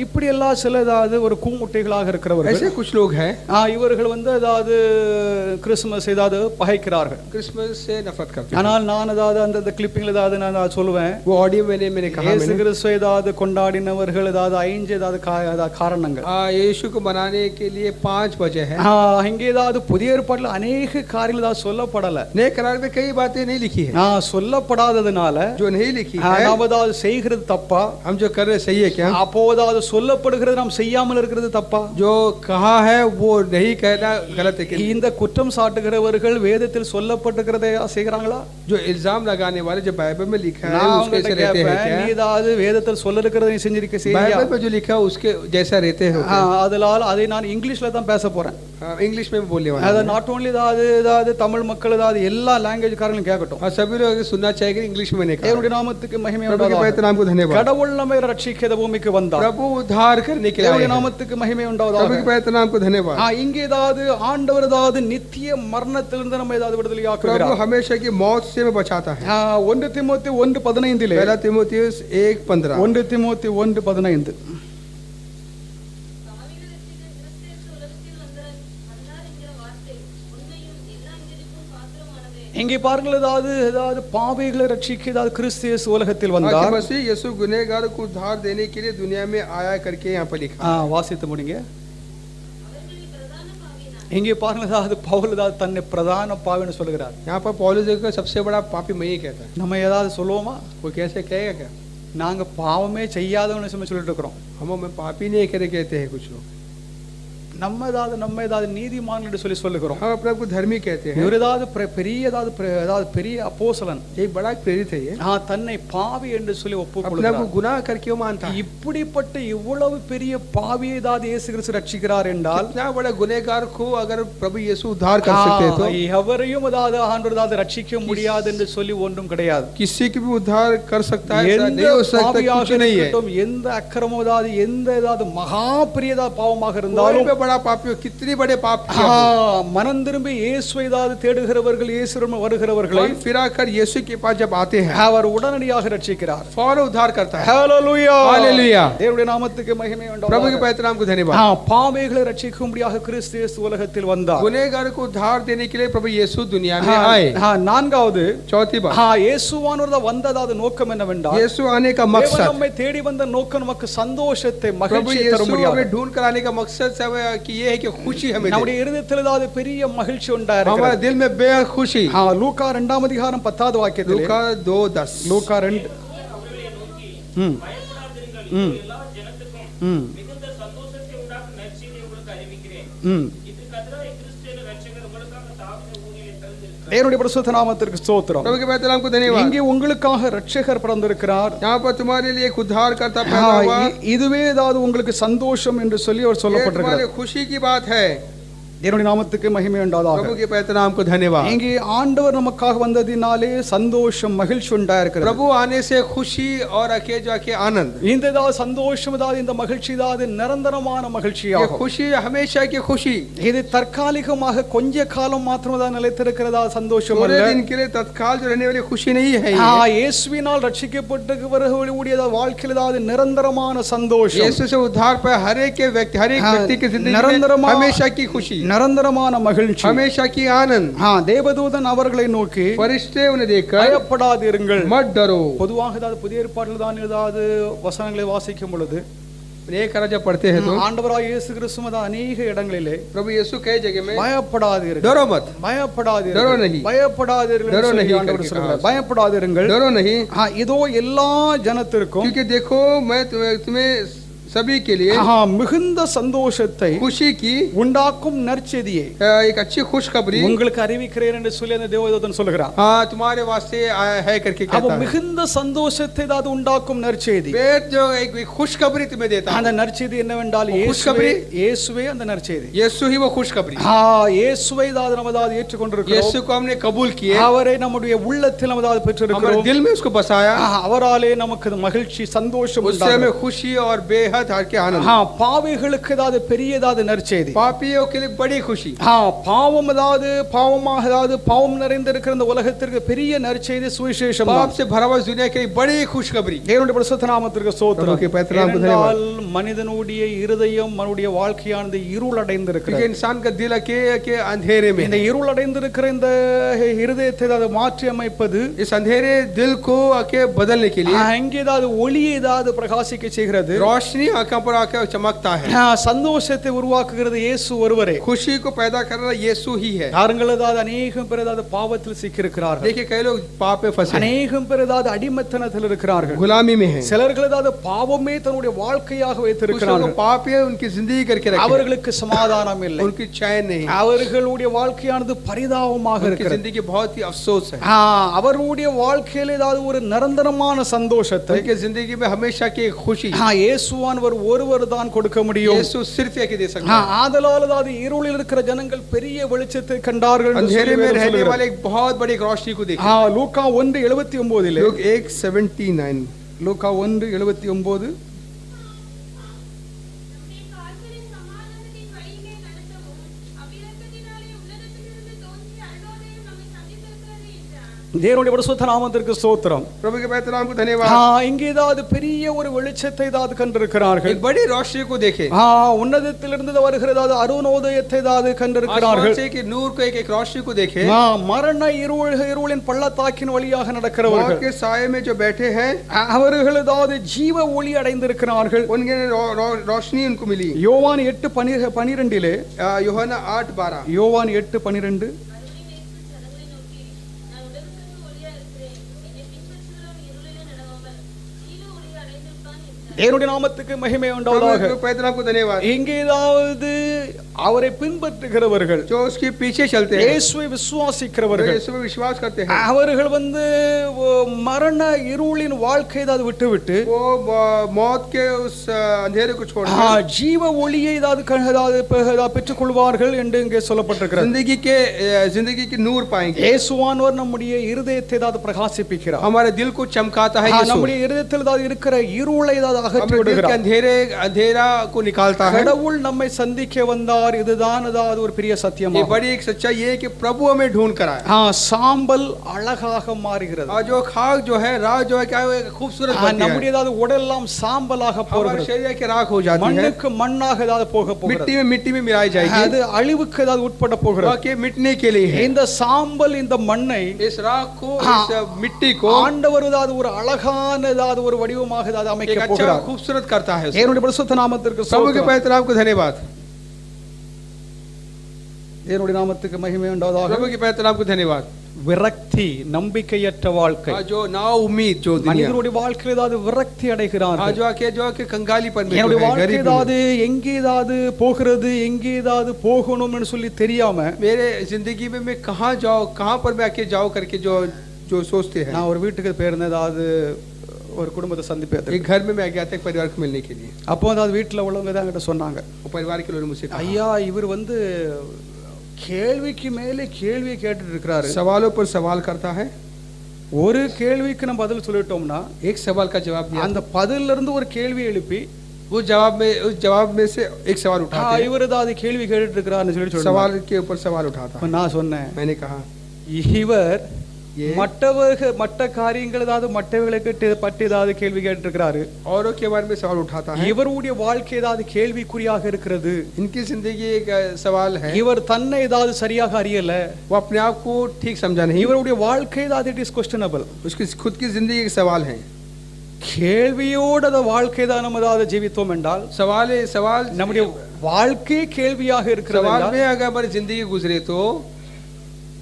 இப்படி எல்லாம் சில ஏதாவது ஒரு கூமுட்டைகளாக இருக்கிறவர்கள் ऐसे कुछ लोग हैं இவர்கள் வந்து ஏதாவது கிறிஸ்துமஸ் ஏதாவது பகைக்கிறார்கள். क्रिसमस से नफरत करते हैं। ஆனால் நான் ஏதாவது அந்த கிளிப்பிங்ல ஏதாவது நான் சொல்லுவேன், वो ऑडियो मैंने कहा இயேசு मैंने கிறிஸ்துவை ஏதாவது கொண்டாடினவர்கள் ஏதாவது 5 ஏதாவது காரணங்கள் यीशु को मनाने के लिए 5 वजह है। இங்கே ஏதாவது புதிய ஏற்பாட்டில் अनेक காரியங்கள் ஏதாவது சொல்லப்படல. नए करार में कई बातें नहीं लिखी है சொல்லப்படாததுனால जो नहीं लिखी है। நாம் ஏதாவது செய்கிறது தப்பா, हम जो कर रहे सही है क्या? அப்போ ஏதாவது சொல்லப்படுகிறது நாம் செய்யாமல் இருக்கிறது தப்பா? जो कहा है वो नहीं कहना गलत है। இந்த குற்றம் சாட்டுகிறவர்கள் வேதத்தில் சொல்லப்பட்டிருக்கிறதை செய்கிறாங்களா? जो इल्जाम लगाने वाले जो बाइबल में लिखा है நான் उसके உங்கள்ட்ட जैसे रहते हैं கேட்பேன், நீ क्या? ஏதாவது வேதத்தில் சொல்லிருக்கிறதை நீ செஞ்சிருக்க செய்யா? बाइबल में जो लिखा है उसके जैसा रहते हैं। அதனால அதை நான் இங்கிலீஷ்ல தான் பேச போறேன். इंग्लिश में बोलने वाला அது हूं। நாட் ஓன்லி ஏதாவது தமிழ் மக்கள் ஏதாவது எல்லா லாங்குவேஜ் காரங்களும் கேட்கட்டும். और सभी लोग सुनना चाहिए इंग्लिश में नहीं कहा। தேவனுடைய நாமத்துக்கு மகிமை प्रभु के உண்டாவதாக. पवित्र नाम को धन्यवाद। கடவுள் நம்மை ரட்சிக்க இந்த பூமிக்கு வந்தார். प्रभु उद्धार करने के लिए आए தேவனுடைய हैं। நாமத்துக்கு மகிமை प्रभु உண்டாவதாக. के पवित्र नाम को धन्यवाद। இங்கே ஏதாவது ஆண்டவர் ஏதாவது நித்திய மரணத்திலிருந்து நம்ம ஏதாவது விடுதலை प्रभु ஆக்குகிறார். हमेशा की मौत से हमें बचाता है। 1 தீமோத்தேயு 1:15 पहला तीमुथियुस 1:15। 1 தீமோத்தேயு 1:15 பாவிகள் ரட்சிக்க கிறிஸ்து உலகத்தில் வந்தார் என்கிற வார்த்தை உண்மையும் எல்லா அங்கீகரிப்பும் பாத்திரமானதே. இங்கே பாருங்கள், ஏதாவது பாவிகளை ரட்சிக்க ஏதாவது கிறிஸ்து இயேசு உலகத்தில் कि வந்தார். मसीह यीशु गुनहगारों को उद्धार देने के लिए दुनिया में आया करके यहाँ पर लिखा। வாசித்து முடிங்க. அவர்களில் பிரதான பாவினார். இங்கே பாருங்கள், ஏதாவது பவுல் ஏதாவது தன்னை பிரதான பாவின்னு சொல்லுகிறார். यहाँ पर पौलुस का सबसे बड़ा पापी मैं ही कहता है। நம்ம ஏதாவது சொல்லுவோமா? कोई कैसे कहेगा क्या? நாங்க பாவமே செய்யாதவன்னு சொல்லிட்டு இருக்கிறோம். हम पापी नहीं करे कहते हैं कुछ लोग। நம்ம ஏதாவது நீதிமான் என்று சொல்லுகிறோம். हम अपने आप को धर्मी कहते हैं। இவர் ஏதாவது பெரிய அப்போஸ்தலன், एक बड़ा प्रेरित है ये। தன்னை பாவி என்று சொல்லி अपने आप को ஒப்புக்கொள்கிறார். गुनाह करके वो मानता है। இப்படிப்பட்ட இவ்வளவு பெரிய பாவியை ஏதாவது இயேசு கிறிஸ்து ரட்சிக்கிறார் என்றால் इतना बड़ा गुनहगार को अगर प्रभु यीशु उद्धार कर सकते हैं तो எவரையும் ஏதாவது ஆண்டவர் ஏதாவது ரட்சிக்க முடியாது என்று சொல்லி ஒன்றும் கிடையாது. किसी की भी उद्धार कर सकता है। ऐसा எந்த नहीं हो सकता, பாவியாக कुछ नहीं है। இருக்கட்டும், எந்த அக்கிரமம் ஏதாவது மகா பெரியதா பாவமாக कोई இருந்தாலும் भी बड़ा पापी हो, कितनी बड़े पाप किया हो, மனம் திரும்பி இயேசுவை ஏதாவது தேடுகிறவர்கள், இயேசுவிடம் வருகிறவர்களை मन फिराकर यीशु के पास जब आते हैं அவர் உடனடியாக ரட்சிக்கிறார். फौरन उद्धार करता है। ஹalleluya, हालेलुया। தேவனுடைய நாமத்துக்கு மகிமை प्रभु के உண்டாவதாக. पवित्र नाम को धन्यवाद। பாவிகளை ரட்சிக்கும்படியாக கிறிஸ்து இயேசு உலகத்தில் வந்தார். गुनहगार को उद्धार देने के लिए प्रभु यीशु दुनिया में आए। நான்காவது, चौथी बात, இயேசுவானவர் வந்ததாவது நோக்கம் என்னவென்றால், यीशु आने का தேவன் मकसद, நம்மை தேடி வந்த நோக்கம் நமக்கு சந்தோஷத்தை प्रभु மகிழ்ச்சியை यीशु தரும்படியாக. हमें ढूंढ कर आने का मकसद सब है कि ये है कि खुशी हमें दे। நம்முடைய இருதயத்தில் ஏதாவது பெரிய மகிழ்ச்சி हमारे உண்டாயிருக்கிறது. दिल में बेहद खुशी। லூக்கா 2 அதிகாரம் 10 வாக்கியத்தில், लूका 2:10। லூக்கா 2 அவர்களை நோக்கி ம் பயப்படாதிருங்கள், ம். இது எல்லா ஜனத்துக்கும் ம் மிகுந்த சந்தோஷத்தை உண்டாக்கும் நற்செய்தியை உங்களுக்கு அறிவிக்கிறேன். ம் இதுக்கு எதிராக கிறிஸ்து என்ற இரட்சகர் உங்களுக்காக தாவீது ஊழியரை பிறந்திருக்கிறார். தேவனுடைய பரிசுத்த நாமத்திற்கு ஸ்தோத்திரம். प्रभु के पवित्र नाम को धन्यवाद। இங்கே உங்களுக்காக ரட்சகர் பிறந்திருக்கிறார். यहाँ पर तुम्हारे लिए एक उद्धार करता पैदा हुआ। இதுவே ஏதாவது உங்களுக்கு சந்தோஷம் என்று சொல்லி அவர் ये சொல்லப்பட்டிருக்கிறார். तुम्हारे खुशी की बात है। தேவனுடைய நாமத்துக்கு மகிமை உண்டாவதாக. प्रभु के पवित्र नाम को धन्यवाद। இங்கே ஆண்டவர் நமக்காக வந்ததினாலே சந்தோஷம் மகிழ்ச்சி உண்டாயிருக்கிறது. प्रभु आने से खुशी और अके जाके आनंद। இந்த ஏதாவது சந்தோஷம் ஏதாவது இந்த மகிழ்ச்சி ஏதாவது நிரந்தரமான ये மகிழ்ச்சியாகும். खुशी हमेशा की खुशी, இது தற்காலிகமாக கொஞ்ச காலம் மாத்திரம்தான் நிலைத்திருக்கிறதா சந்தோஷம் थोड़े அல்ல. दिन के लिए तत्काल जो रहने वाली खुशी नहीं है ये। இயேசுவினால் ரட்சிக்கப்பட்டவர்களுடைய வாழ்க்கையில் ஏதாவது நிரந்தரமான சந்தோஷம், यीशु से उद्धार पर हर एक व्यक्ति, हर एक हाँ, व्यक्ति की जिंदगी में निरंतरमा- हमेशा की खुशी, நிரந்தரமான மகிழ்ச்சி. हमेशा की आनंद। தேவதூதன் அவர்களை நோக்கி फरिश्ते उन्हें देखकर பயப்படாதிருங்கள். मत डरो। பொதுவாக ஏதாவது புதிய ஏற்பாட்டில் தான் ஏதாவது வசனங்களை வாசிக்கும் பொழுது एक करा जब पढ़ते हैं तो ஆண்டவராய் இயேசு கிறிஸ்து அநேக இடங்களிலே प्रभु यीशु कई जगह में பயப்படாதீர்கள், डरो मत, பயப்படாதீர்கள், डरो नहीं, பயப்படாதீர்கள் डरो என்று சொல்லி नहीं ஆண்டவர் करके சொல்கிறார். कहा। பயப்படாதீர்கள். डरो नहीं, இதோ எல்லா ஜனத்திற்கும் क्योंकि देखो मैं तुम्हें सभी के लिए மிகுந்த சந்தோஷத்தை खुशी की உண்டாக்கும் நற்செய்தியை एक अच्छी खुशखबरी உங்களுக்கு அறிவிக்கிறேன் என்று சொல்லி அந்த தேவதூதன் சொல்கிறார். हाँ तुम्हारे वास्ते आया है करके அப்ப कहता है। மிகுந்த சந்தோஷத்தை ஏதாவது உண்டாக்கும் நற்செய்தி. फिर जो एक खुशखबरी तुम्हें देता அந்த है, நற்செய்தி என்னவென்றால் वो खुशखबरी? இயேசுவே அந்த நற்செய்தி. यीशु ही वो खुशखबरी। இயேசுவை ஏதாவது நம்ம ஏதாவது ஏற்றுக்கொண்டிருக்கிறோம். यीशु को हमने कबूल किए, அவரை நம்முடைய உள்ளத்தில் நம்ம ஏதாவது हमारे பெற்றிருக்கிறோம். दिल में उसको बसाया, அவராலே நமக்கு மகிழ்ச்சி, சந்தோஷம் उससे हमें खुशी और बेहद के आनंद, பாவிகளுக்கு ஏதாவது பெரிய ஏதாவது நற்செய்தி, पापियों के लिए बड़ी खुशी, பாவம் ஏதாவது பாவமாக ஏதாவது பாவம் நிறைந்திருக்கிற இந்த உலகத்திற்கு பெரிய நற்செய்தி சுவிசேஷம் पाप से भरा हुआ दुनिया की बड़ी खुशखबरी। தேவனுடைய பரிசுத்த நாமத்திற்கு ஸ்தோத்திரம். प्रभु के पवित्र नाम को धन्यवाद। ஏனென்றால் மனிதனுடைய இருதயம் மனுடைய வாழ்க்கையானது இருள் அடைந்திருக்கிறது. क्योंकि इंसान का दिल के अंधेरे में, இந்த இருள் அடைந்திருக்கிற இந்த இருதயத்தை அதை மாற்றி அமைப்பது, इस अंधेरे दिल को आके बदलने के लिए அங்கே ஏதாவது ஒளி ஏதாவது பிரகாசிக்க செய்கிறது, रोशनी आंखों पर आके चमकता है, சந்தோஷத்தை உருவாக்குகிறது இயேசு ஒருவரே. खुशी को पैदा करना यीशु ही है। யாருங்கள் ஏதாவது அநேகம் பேர் ஏதாவது பாவத்தில் சிக்கியிருக்கிறார்கள், देखिए कई लोग पाप में फंसे हैं, அநேகம் பேர் ஏதாவது அடிமைத்தனத்தில் இருக்கிறார்கள், गुलामी में हैं, சிலர்கள் ஏதாவது பாவமே தன்னுடைய வாழ்க்கையாக कुछ लोग வைத்திருக்கிறார்கள். पाप है उनकी जिंदगी करके रखे हैं, அவர்களுக்கு சமாதானம் இல்லை, उनकी चैन नहीं, அவர்களுடைய வாழ்க்கையானது பரிதாபமாக उनकी இருக்கிறது. जिंदगी बहुत ही अफसोस है, அவருடைய வாழ்க்கையில் ஏதாவது ஒரு நிரந்தரமான சந்தோஷத்தை उनकी जिंदगी में हमेशा की खुशी இயேசுவானவர் ஒருவர் தான் கொடுக்க முடியும். यीशु सिर्फ एक ही दे सकता है। ஆதலால் ஏதாவது இருளில் இருக்கிற ஜனங்கள் பெரிய வெளிச்சத்தை கண்டார்கள் என்று अंधेरे சொல்லி में வேதம் रहने சொல்லுகிறது. वाले एक बहुत बड़ी रोशनी को देखिए। லூக்கா 1:79 लोग 1:79 லூக்கா 1:79 நம்முடைய கால்களின் சமாதானத்தின் வழியிலே நடத்தவும் அபிரக்கத்தினாலே உலகத்திலிருந்து தோன்றிய அருளோடையும் நம்மை சந்தித்திருக்கிறது என்றார். தேவனுடைய பரிசுத்த நாமத்திற்கு ஸ்தோத்திரம். प्रभु के पवित्र नाम को धन्यवाद। இங்கே ஏதாவது பெரிய ஒரு வெளிச்சத்தை ஏதாவது கண்டிருக்கிறார்கள், एक बड़ी रोशनी को देखे, உன்னதத்திலிருந்து வருகிற ஏதாவது அருணோதயத்தை ஏதாவது கண்டிருக்கிறார்கள், आसमान से कि नूर को एक रोशनी को देखे, மரண இருளின் பள்ளத்தாக்கின் வழியாக मौत நடக்கிறவர்கள் के साये में जो बैठे हैं அவர்கள் ஏதாவது ஜீவ ஒளி அடைந்திருக்கிறார்கள். उनके रोशनी उनको मिली। யோவான் 8:12 यूहन्ना 8:12 யோவான் 8:12 தேவனுடைய நாமத்துக்கு மகிமை உண்டாவதாக. प्रभु के पवित्र नाम को धन्यवाद। இங்கே ஏதாவது அவரை பின்பற்றுகிறவர்கள், जो उसके पीछे चलते हैं, இயேசுவை जो விசுவாசிக்கிறவர்கள், यीशु में विश्वास करते हैं, அவர்கள் மரண இருளின் வாழ்க்கை ஏதாவது விட்டுவிட்டு वो मौत के उस अंधेरे को छोड़ ஜீவ ஒளியை ஏதாவது பெற்றுக் கொள்வார்கள் என்று இங்கே சொல்லப்பட்டிருக்கிறது. जिंदगी की नूर पाएंगे। இயேசுவானவர் நம்முடைய இருதயத்தை ஏதாவது பிரகாசிப்பிக்கிறார். हमारे दिल को चमकाता है यीशु। நம்முடைய இருதயத்தில் ஏதாவது இருக்கிற இருளை ஏதாவது அகற்றி हमारे दिल के விடுகிறார். अंधेरा को निकालता है। கடவுள் நம்மை சந்திக்க வந்தார், இதுதான் ஏதாவது ஒரு பெரிய சத்தியம். ये बड़ी एक सच्चाई ये है कि प्रभु हमें ढूंढ कर आया। சாம்பல் அழகாக மாறுகிறது. और जो खाक जो है, राख जो है, क्या है, खूबसूरत बनती है। நம்முடைய ஏதாவது உடலெல்லாம் சாம்பலாக हमारे போகிறது, शरीर की राख हो जाती है, மண்ணுக்கு மண்ணாக ஏதாவது போக போகிறது, मिट्टी में मिलाई जाएगी, அது அழிவுக்கு ஏதாவது உட்பட போகிறது. बाकी मिटने के लिए है। இந்த சாம்பல் இந்த மண்ணை इस राख को, इस मिट्टी को ஆண்டவர் ஏதாவது ஒரு அழகான ஏதாவது ஒரு வடிவமாக ஏதாவது एक அமைக்க अच्छा போகிறார். खूबसूरत करता है। தேவனுடைய பரிசுத்த நாமத்திற்கு प्रभु के ஸ்தோத்திரம். पवित्र नाम को धन्यवाद। தேவனுடைய நாமத்துக்கு மகிமை உண்டாவதாக. प्रभु के पवित्र नाम को धन्यवाद। விரக்தி, நம்பிக்கையற்ற வாழ்க்கை, जो ना उम्मीद, जो दुनिया, மனிதனுடைய வாழ்க்கையில் ஏதாவது விரக்தி அடைகிறார்கள். जो के कंगाली पर में, என்னுடைய जो है, வாழ்க்கை गरीबी में। ஏதாவது எங்கே ஏதாவது போகிறது, எங்கே ஏதாவது போகணும்னு சொல்லி தெரியாம मेरे जिंदगी में मैं कहाँ जाऊँ, कहाँ पर मैं आके जाऊँ करके जो सोचते हैं। நான் ஒரு வீட்டுக்கு போயிருந்தேன், ஏதாவது ஒரு குடும்பத்தை சந்திப்பேன். एक घर में मैं गया था एक परिवार को मिलने के लिए। அப்போ அதாவது வீட்டில் உள்ளவங்க தான் என்கிட்ட சொன்னாங்க, वो परिवार के लोगों ने मुझसे कहा, ஐயா இவர் கேள்விக்கு மேலே கேள்வியை கேட்டுட்டு இருக்கிறாரு. सवालों पर सवाल करता है। ஒரு கேள்விக்கு நம்ம பதில் சொல்லிட்டோம்னா एक सवाल का जवाब दिया, அந்த பதில்ல இருந்து ஒரு கேள்வி எழுப்பி उस जवाब में से एक सवाल उठाते हैं। இவர் ஏதாவது கேள்வி கேட்டுட்டு இருக்கிறாருன்னு சொல்லி சொல்லுவாங்க. सवाल के ऊपर सवाल उठाता அப்ப है। நான் சொன்னேன், मैंने कहा இவர் ये மற்ற காரியங்கள் ஏதாவது மற்றவர்களுக்கு பற்றி ஏதாவது கேள்வி கேட்டிருக்கிறாரு, औरों के बारे में सवाल उठाता है। இவருடைய வாழ்க்கை ஏதாவது கேள்விக்குறியாக இருக்கிறது, इनकी जिंदगी एक सवाल है, இவர் தன்னை ஏதாவது சரியாக அறியல, वो अपने आप को ठीक समझा नहीं, இவருடைய வாழ்க்கை ஏதாவது இட் இஸ் क्वेश्चनेबल. उसकी खुद की जिंदगी एक सवाल है। கேள்வியோட அந்த வாழ்க்கை தான் நம்ம ஏதாவது ஜீவித்தோம் என்றால், सवाल நம்முடைய வாழ்க்கை கேள்வியாக இருக்கிறது सवाल என்றால், में अगर हमारी जिंदगी गुजरे तो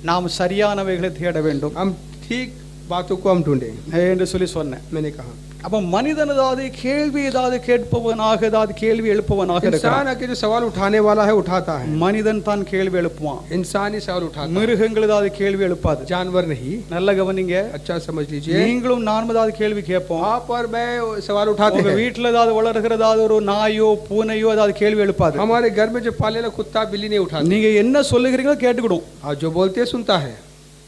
நாம் சரியானவைகளை தேட வேண்டும் हम ठीक बातों को हम ढूंढें, என்று சொல்லி சொன்னேன். मैंने कहा। அப்ப மனிதன் ஏதாவது கேள்வி ஏதாவது கேட்பவனாக ஏதாவது கேள்வி எழுப்பவனாக இருக்கிறான். इंसान आके जो सवाल उठाने वाला है उठाता है, மனிதன் தான் கேள்வி எழுப்புவான், इंसान ही सवाल उठाता है, மிருகங்கள் ஏதாவது கேள்வி எழுப்பாது. जानवर नहीं। நல்ல கவனிங்க, अच्छा समझ लीजिए, நீங்களும் நானும் ஏதாவது கேள்வி கேட்போம். आप और मैं सवाल उठाते உங்க हैं। வீட்டுல ஏதாவது வளர்கிற ஏதாவது ஒரு நாயோ பூனையோ ஏதாவது கேள்வி எழுப்பாது. हमारे घर में जो पाले वाला कुत्ता बिल्ली नहीं उठाते, நீங்க என்ன சொல்லுகிறீங்களோ கேட்டுக்கிடும். और जो बोलते हैं सुनता है।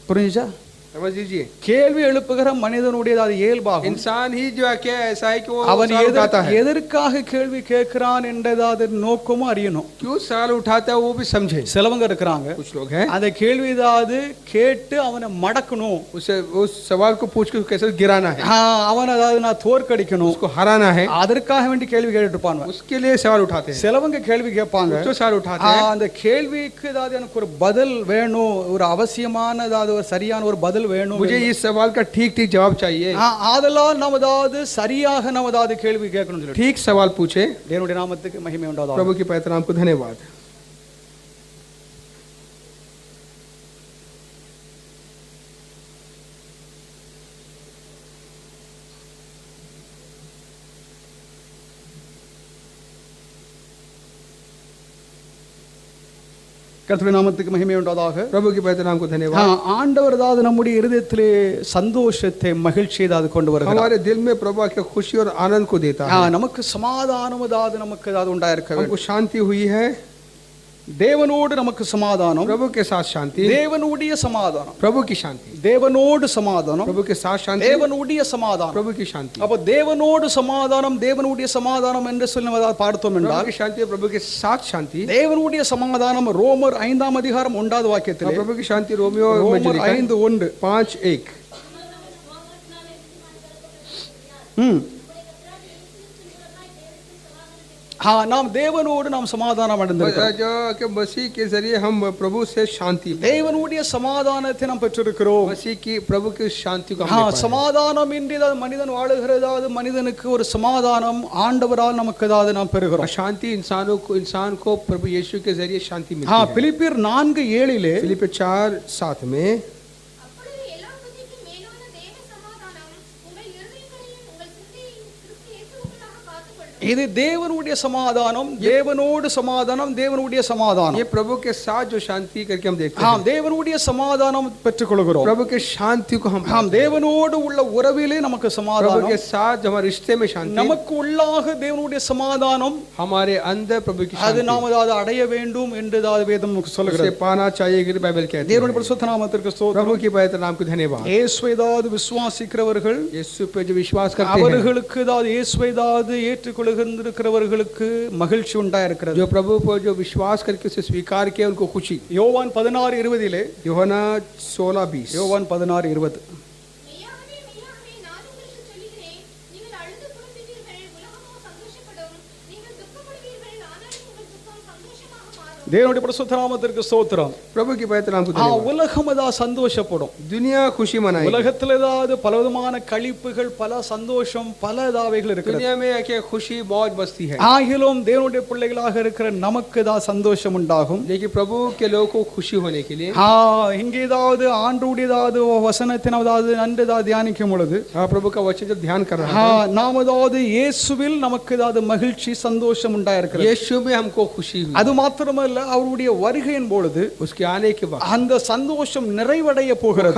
புரிஞ்சுச்சா? समझ लीजिए, கேள்வி எழுப்புகிற மனிதனுடைய அது இயல்பாகும். इंसान ही जो है क्या ऐसा है कि वो அவன் सवाल उठाता है, எதற்காக கேள்வி கேட்கிறான் என்றதாவது நோக்கமும் அறியணும். क्यों सवाल उठाता है वो भी समझे. சிலவங்க இருக்கிறாங்க, कुछ लोग हैं அந்த கேள்வி ஏதாவது கேட்டு அவனை மடக்கணும், उसे उस सवाल को पूछ के कैसे गिराना है, அவன் அதாவது நான் தோற்கடிக்கணும், उसको हराना है, அதற்காக வேண்டி கேள்வி கேட்டுட்டு இருப்பாங்க. उसके लिए सवाल उठाते हैं. சிலவங்க கேள்வி கேட்பாங்க, जो सवाल उठाते हैं அந்த கேள்விக்கு ஏதாவது எனக்கு ஒரு பதில் வேணும், ஒரு அவசியமான ஏதாவது ஒரு சரியான ஒரு பதில் வேணும், मुझे इस सवाल का ठीक ठीक जवाब चाहिए, அதெல்லாம் நம்ம ஏதாவது சரியாக நம்ம ஏதாவது கேள்வி கேட்கணும்னு சொல்லி ठीक सवाल पूछे. தேவனுடைய நாமத்துக்கு மகிமை உண்டாவதாக. प्रभु के पवित्र नाम को धन्यवाद. கர்த்தருடைய நாமத்துக்கு மகிமை உண்டாவதாக. प्रभु के पवित्र नाम को धन्यवाद. ஆண்டவர் ஏதாவது நம்முடைய இருதயத்திலே சந்தோஷத்தை மகிழ்ச்சியை ஏதாவது கொண்டு வருகிறார். हमारे दिल में प्रभु आके खुशी और आनंद को देता है. நமக்கு சமாதானம் ஏதாவது நமக்கு ஏதாவது உண்டாயிருக்க வேண்டும். हमको शांति हुई है, தேவனோடு நமக்கு சமாதானம், प्रभु के साथ शांति, தேவனுடைய சமாதானம், प्रभु की शांति, தேவனோடு சமாதானம், प्रभु के साथ शांति, தேவனுடைய சமாதானம், प्रभु की शांति, அப்ப தேவனோடு சமாதானம், தேவனுடைய சமாதானம் என்று சொல்லி நம்ம ஏதாவது பார்த்தோம் प्रभु என்றால், की शांति, प्रभु के साथ शांति, தேவனுடைய சமாதானம் ரோமர் 5ஆம் அதிகாரம் 1வது வாக்கியத்திலே, प्रभु की शांति रोमियो ரோமர் 5:1, 5:1. நாம் தேவனோடு நாம் சமாதானம் அடைந்திருக்கிறோம். जो कि मसीह के जरिए हम प्रभु से शांति, தேவனுடைய சமாதானத்தை நாம் பெற்றிருக்கிறோம். मसीह की प्रभु की शांति को हमने पाया. சமாதானம் இன்றி ஏதாவது மனிதன் வாழுகிறதாவது மனிதனுக்கு ஒரு சமாதானம் ஆண்டவரால் நமக்கு ஏதாவது நாம் பெறுகிறோம். शांति इंसान को प्रभु यीशु के जरिए शांति मिलती है. பிலிப்பியர் 4:7 फिलिपियर 4:7 में அப்பொழுது எல்லா புத்திக்கும் மேலான தேவ சமாதானம் உங்கள் இருதயங்களையும் உங்கள் சிந்தையையும் கிறிஸ்து இயேசுவுக்குள்ளாக காத்துக்கொள்ளும். இது தேவனுடைய சமாதானம், தேவனோடு சமாதானம், தேவனுடைய சமாதானம். ये प्रभु के साथ जो शांति करके हम देखते हैं, தேவனுடைய சமாதானம் பெற்றுக்கொள்கிறோம். प्रभु के शांति को हम தேவனோடு உள்ள உறவிலே நமக்கு प्रभु சமாதானம், के साथ जो हमारे रिश्ते में शांति, நமக்கு உள்ளாக தேவனுடைய சமாதானம், हमारे अंदर प्रभु की அது शांति நாம் அதாவது அடைய வேண்டும் என்று அதாவது வேதம் நமக்கு उसे சொல்கிறது. पाना चाहिए कि बाइबल कहती தேவனுடைய है. பரிசுத்த நாமத்திற்கு ஸ்தோத்திரம். प्रभु की पवित्र नाम को धन्यवाद. இயேசுவை ஏதாவது விசுவாசிக்கிறவர்கள், यीशु पे जो विश्वास करते हैं, அவர்களுக்கு ஏதாவது இயேசுவை ஏதாவது ஏற்றுக்கொள்கின்றவர்களுக்கு மகிழ்ச்சி உண்டாயிருக்கிறது. जो प्रभु पर जो विश्वास करके उसे स्वीकार किया उनको खुशी. யோவான் 16:20 யோவான் 16:20. யோவான் 16:20 மெய்யாகவே மெய்யாகவே நான் உங்களுக்கு சொல்லுகிறேன், நீங்கள் அழுது புலம்புவீர்கள், உலகமோ சந்தோஷப்படும். நீங்கள் துக்கப்படுவீர்கள், ஆனாலும் உங்கள் துக்கம் சந்தோஷமாக மாறும். தேவனுடைய பரிசுத்த நாமத்திற்கு ஸ்தோத்திரம். प्रभु की पवित्र नाम को धन्यवाद. உலகம் ஏதாவது சந்தோஷப்படும், दुनिया खुशी मनाएगी. உலகத்தில் ஏதாவது பலவிதமான கழிப்புகள், பல சந்தோஷம், பல தாவைகள் இருக்கிறது. दुनिया में क्या खुशी मौज मस्ती है, ஆகிலும் தேவனுடைய பிள்ளைகளாக இருக்கிற நமக்கு ஏதாவது சந்தோஷம் உண்டாகும். लेकिन प्रभु के लोगों को खुशी होने के लिए இங்கே ஏதாவது ஆண்டவருடைய ஏதாவது வசனத்தை நாம் ஏதாவது நன்று ஏதாவது தியானிக்கும் பொழுது, प्रभु का वचन जब ध्यान कर रहा है, நாம் ஏதாவது இயேசுவில் நமக்கு ஏதாவது மகிழ்ச்சி சந்தோஷம் உண்டாயிருக்கிறது. यीशु में हमको खुशी हुई. அது மாத்திரமல்ல, அவருடைய வருகையின் பொழுது उसके आने के बाद அந்த சந்தோஷம் நிறைவடைய போகிறது.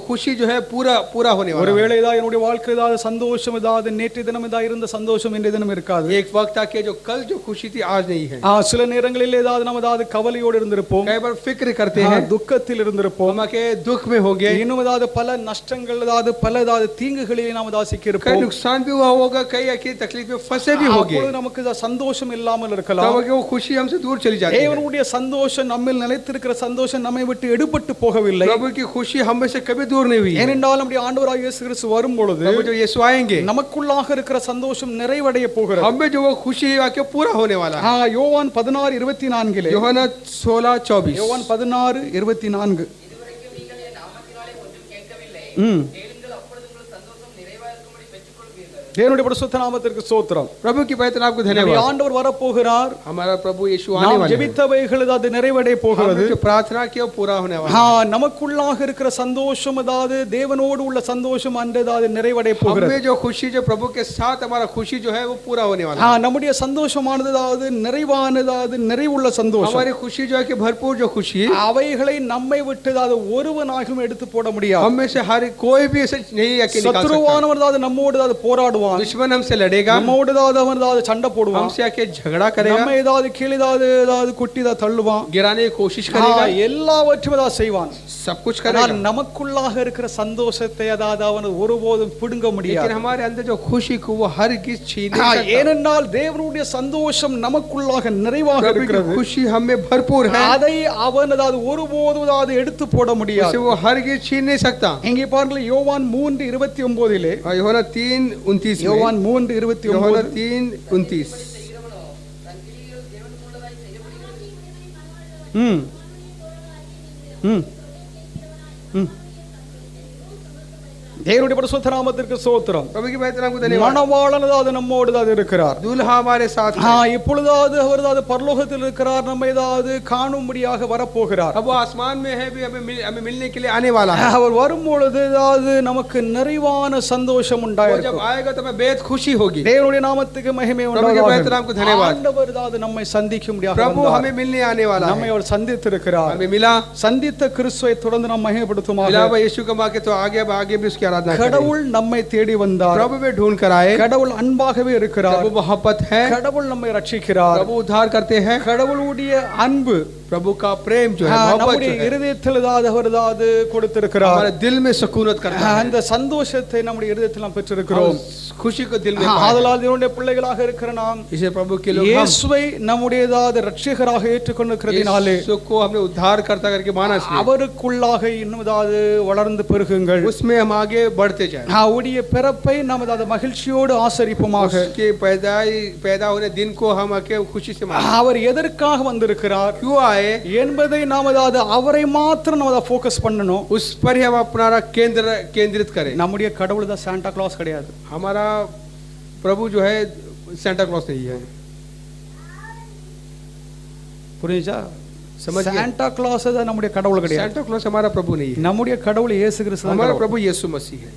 खुशी जो है पूरा होने वाला है. ஒருவேளை ஏதாவது என்னுடைய வாழ்க்கை ஏதாவது சந்தோஷம் ஏதாவது நேற்று தினம் ஏதாவது இருந்த சந்தோஷம் இன்றைய தினம் இருக்காது. एक वक्त था कि जो कल जो खुशी थी आज नहीं है. சில நேரங்களில் ஏதாவது நம்ம ஏதாவது கவலையோடு இருந்திருப்போம், कई बार फिक्र करते हैं, துக்கத்தில் இருந்திருப்போம், हम के दुख में होंगे, இன்னும் ஏதாவது பல நஷ்டங்கள் ஏதாவது பல ஏதாவது தீங்குகளிலே நாம் ஏதாவது कई சிக்கியிருப்போம். नुकसान भी हुआ होगा, कई की तकलीफ में फंसे भी होंगे. அப்பொழுது நமக்கு ஏதாவது சந்தோஷம் இல்லாமல் இருக்கலாம். तब वो खुशी हमसे दूर चली जाती है. தேவனுடைய சந்தோஷம் நம்மில் நிலைத்திருக்கிற சந்தோஷம் நம்மை விட்டு எடுபட்டு போகவில்லை. प्रभु की खुशी हम से कभी दूर नहीं हुई है. ஏனென்றால் நம்முடைய ஆண்டவராகிய இயேசு கிறிஸ்து வரும் பொழுது प्रभु जो यीशु आएंगे, நமக்குள்ளாக இருக்கிற சந்தோஷம் நிறைவடைய போகிறது. हमें जो वो खुशी आके पूरा होने वाला है. யோவான் 16:24 யோவான் 16:24. யோவான் 16:24 இதுவரைக்கும் நீங்கள் என் நாமத்தினாலே ஒன்றும் கேட்கவில்லை. கேளுங்கள், அப்பொழுது உங்கள் சந்தோஷம் நிறைவாயிருக்கும்படி பெற்றுக்கொள்வீர்கள். தேவனுடைய பரிசுத்த நாமத்திற்கு ஸ்தோத்திரம். प्रभु की पवित्र नाम को நம்முடைய धन्यवाद. ஆண்டவர் வரப்போகிறார். हमारा प्रभु यीशु आने நாம் वाला है. ஜெபித்தவைகள் அது நிறைவடைய போகிறது. हमने जो प्रार्थना की वो पूरा होने वाला है. நமக்குள்ளாக இருக்கிற சந்தோஷம் அதாவது தேவனோடு உள்ள சந்தோஷம் அன்று அது நிறைவடைய போகிறது. हमें जो खुशी जो प्रभु के साथ हमारा खुशी जो है वो पूरा होने वाला है. நம்முடைய சந்தோஷமானது அதாவது நிறைவானது நிறைவுள்ள சந்தோஷம். हमारी खुशी जो है कि भरपूर जो खुशी, அவைகளை நம்மை விட்டு அதாவது ஒருவனாகவும் எடுத்து போட முடியாது. हम में से हर कोई भी ऐसे नहीं है कि निकाल सकता. சத்ருவானவர் அதாவது நம்மோடு அதாவது போராடுவான், दुश्मन हमसे लड़ेगा, நம்மோடு ஏதாவது சண்டை போடுவான், हमसे आके झगड़ा करेगा, நம்ம ஏதாவது கீழே ஏதாவது குட்டி தள்ளுவான், गिराने की कोशिश करेगा, எல்லாவற்றையும் ஏதாவது செய்வான். सब कुछ ஆனால் करेगा। நமக்குள்ளாக இருக்கிற சந்தோஷத்தை அதாவது அவன் ஒருபோதும் பிடுங்க लेकिन முடியாது. हमारे अंदर जो खुशी को वो हर किस छीन नहीं सकता। ஏனென்றால் தேவனுடைய சந்தோஷம் நமக்குள்ளாக நிறைவாக प्रभु की இருக்கிறது. खुशी हमें भरपूर है, அதை அவன் அதாவது ஒருபோதும் அதாவது எடுத்து போட उसे முடியாது. वो हर किस छीन नहीं सकता। இங்கே பாருங்கள் யோவான் 3:29 और यूहन्ना 3:29 में, யோவான் यूहन्ना 3:29 3:29 செய்கிறவனோ தன் கிரிகள் தேவனுக்குள்ளதாய் செய்யப்படுகிறது. ம் ம் ம் தேவனுடைய பரிசுத்த நாமத்திற்கு ஸ்தோத்திரம். प्रभु की पवित्र नाम को धन्यवाद। மணவாளன் அதாவது நம்மோடு தான் இருக்கிறார். दूल्हा हमारे साथ है। இப்பொழுதாவது அவர் அதாவது பரலோகத்தில் இருக்கிறார், நம்ம ஏதாவது காணும்படியாக வரப்போகிறார். अब वो आसमान में है, भी हमें मिलने के लिए आने वाला है। அவர் வரும்பொழுது அதாவது நமக்கு நிறைவான சந்தோஷம் वो जब உண்டாயிருக்கும். आएगा तो हमें बेहद खुशी होगी। தேவனுடைய நாமத்துக்கு மகிமை प्रभु के पवित्र नाम को உண்டாவதாக. धन्यवाद। ஆண்டவர் அதாவது நம்மை சந்திக்கும்படியாக प्रभु வந்தார். हमें मिलने आने वाला நம்மை है, அவர் சந்தித்திருக்கிறார். हमें मिला சந்தித்த கிறிஸ்துவை தொடர்ந்து நாம் மகிமைப்படுத்துமாக. मिला हुआ यीशु को मांगे तो आगे भी उसकी आराधना करें। கடவுள் நம்மை தேடி வந்தார். प्रभु में ढूंढ कर आए, கடவுள் அன்பாகவே இருக்கிறார். प्रभु मोहब्बत है, கடவுள் நம்மை ரட்சிக்கிறார். प्रभु उद्धार करते हैं। கடவுளுடைய அன்பு प्रभु का प्रेम जो है, मोहब्बत நம்முடைய जो है, இருதயத்தில் அதாவது அவர் அதாவது கொடுத்திருக்கிறார். हमारे दिल में सुकूनत करता है। அந்த சந்தோஷத்தை நம்முடைய இருதயத்தில் நாம் பெற்றிருக்கிறோம். हम खुशी को दिल में पाए हैं। ஆதலால் தேவனுடைய பிள்ளைகளாக இருக்கிற நாம் इसे प्रभु के लोग हम இயேசுவை நம்முடைய அதாவது ரட்சகராக ஏற்றுக்கொண்டிருக்கிறதினாலே यीशु को हमने उद्धार करता करके माना इसलिए அவருக்குள்ளாக இன்னும் அதாவது வளர்ந்து பெருகுங்கள். उसमें हम आगे बढ़ते जाएं। அவருடைய பிறப்பை நாம் அதாவது மகிழ்ச்சியோடு ஆசரிப்போமாக. उसके पैदा होने दिन को हम आके खुशी से माने। அவர் எதற்காக வந்திருக்கிறார் क्यों आए, என்பதை நாம் அதாவது அவரை மாத்திரம் நாம் அதை ஃபோக்கஸ் பண்ணணும். उस पर ही हम अपना केंद्रित करें। நம்முடைய கடவுள் தான் சாண்டா கிளாஸ் கிடையாது. हमारा प्रभु जो है सेंटा क्लॉज नहीं है। புரியுதா? समझ गए? சாண்டா கிளாஸ் தான் நம்முடைய கடவுள் கிடையாது. सेंटा क्लॉज हमारा प्रभु नहीं है, நம்முடைய கடவுள் இயேசு கிறிஸ்து தான் हमारा கடவுள். प्रभु यीशु मसीह है।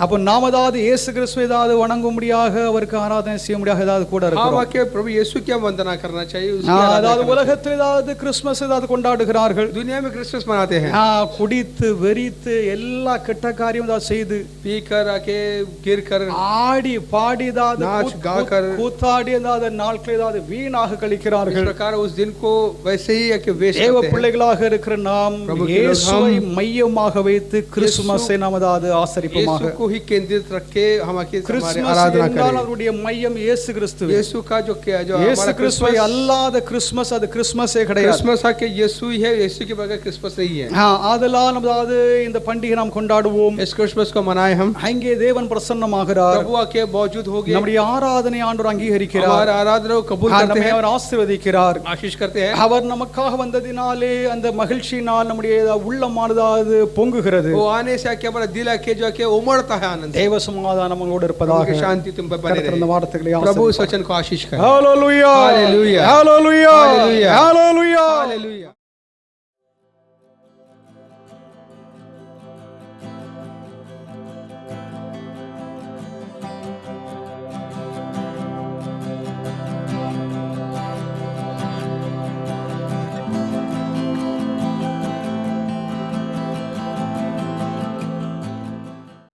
அப்போ நாம் அதாவது இயேசு கிறிஸ்துவை ஏதாவது வணங்கும்படியாக அவருக்கு ஆராதனை செய்யும்படியாக ஏதாவது கூட हम இருக்கிறோம். आके प्रभु यीशु की हम वंदना करना चाहिए, उसकी அதாவது आराधना करना चाहिए। உலகத்தில் ஏதாவது கிறிஸ்துமஸ் ஏதாவது கொண்டாடுகிறார்கள். दुनिया में क्रिसमस मनाते हैं, குடித்து வெறித்து எல்லா கெட்ட காரியம் ஏதாவது செய்து पी कर आके गिर कर ஆடி பாடி ஏதாவது नाच गा कर கூத்தாடி ஏதாவது நாட்கள் ஏதாவது வீணாக इस கழிக்கிறார்கள். प्रकार उस दिन को वैसे ही आके वेस्ट தேவ करते हैं। பிள்ளைகளாக இருக்கிற நாம் प्रभु के लोग இயேசுவை हम மையமாக வைத்து கிறிஸ்துமஸை நாம் அதாவது ஆசரிப்போமாக. यीशु को ही केंद्रित रख के हम आके हमारी கிறிஸ்துமஸ் आराधना என்றால் करें। அவருடைய மையம் இயேசு கிறிஸ்து. यीशु का जो क्या जो இயேசு हमारा கிறிஸ்துவை क्रिसमस அல்லாத கிறிஸ்துமஸ் அது கிறிஸ்துமஸே கிடையாது. क्रिसमस आके यीशु ही है, यीशु के बगैर क्रिसमस नहीं है। ஆதலால் நாம் அதாவது இந்த பண்டிகை நாம் கொண்டாடுவோம். इस क्रिसमस को मनाए हम, அங்கே தேவன் பிரசன்னமாகிறார். प्रभु आके मौजूद हो गए, நம்முடைய ஆராதனை ஆண்டவர் அங்கீகரிக்கிறார். हमारे आराधना को कबूल करते நம்மை हैं, அவர் ஆசீர்வதிக்கிறார். आशीष करते हैं। அவர் நமக்காக வந்ததினாலே அந்த மகிழ்ச்சியினால் நம்முடைய உள்ளமானது பொங்குகிறது. वो आने से आके हमारा दिल आके जो आके उमड़ता है आनंद से। தேவ சமாதானம் உங்களோடு प्रभु இருப்பதாக. की शांति तुम पर बने கர்த்தர் இந்த रहे। வார்த்தைகளை प्रभु इस ஆசீர்வதிப்பார். वचन को आशीष करे। ஹalleluya Hallelujah. ஹalleluya Hallelujah. ஹalleluya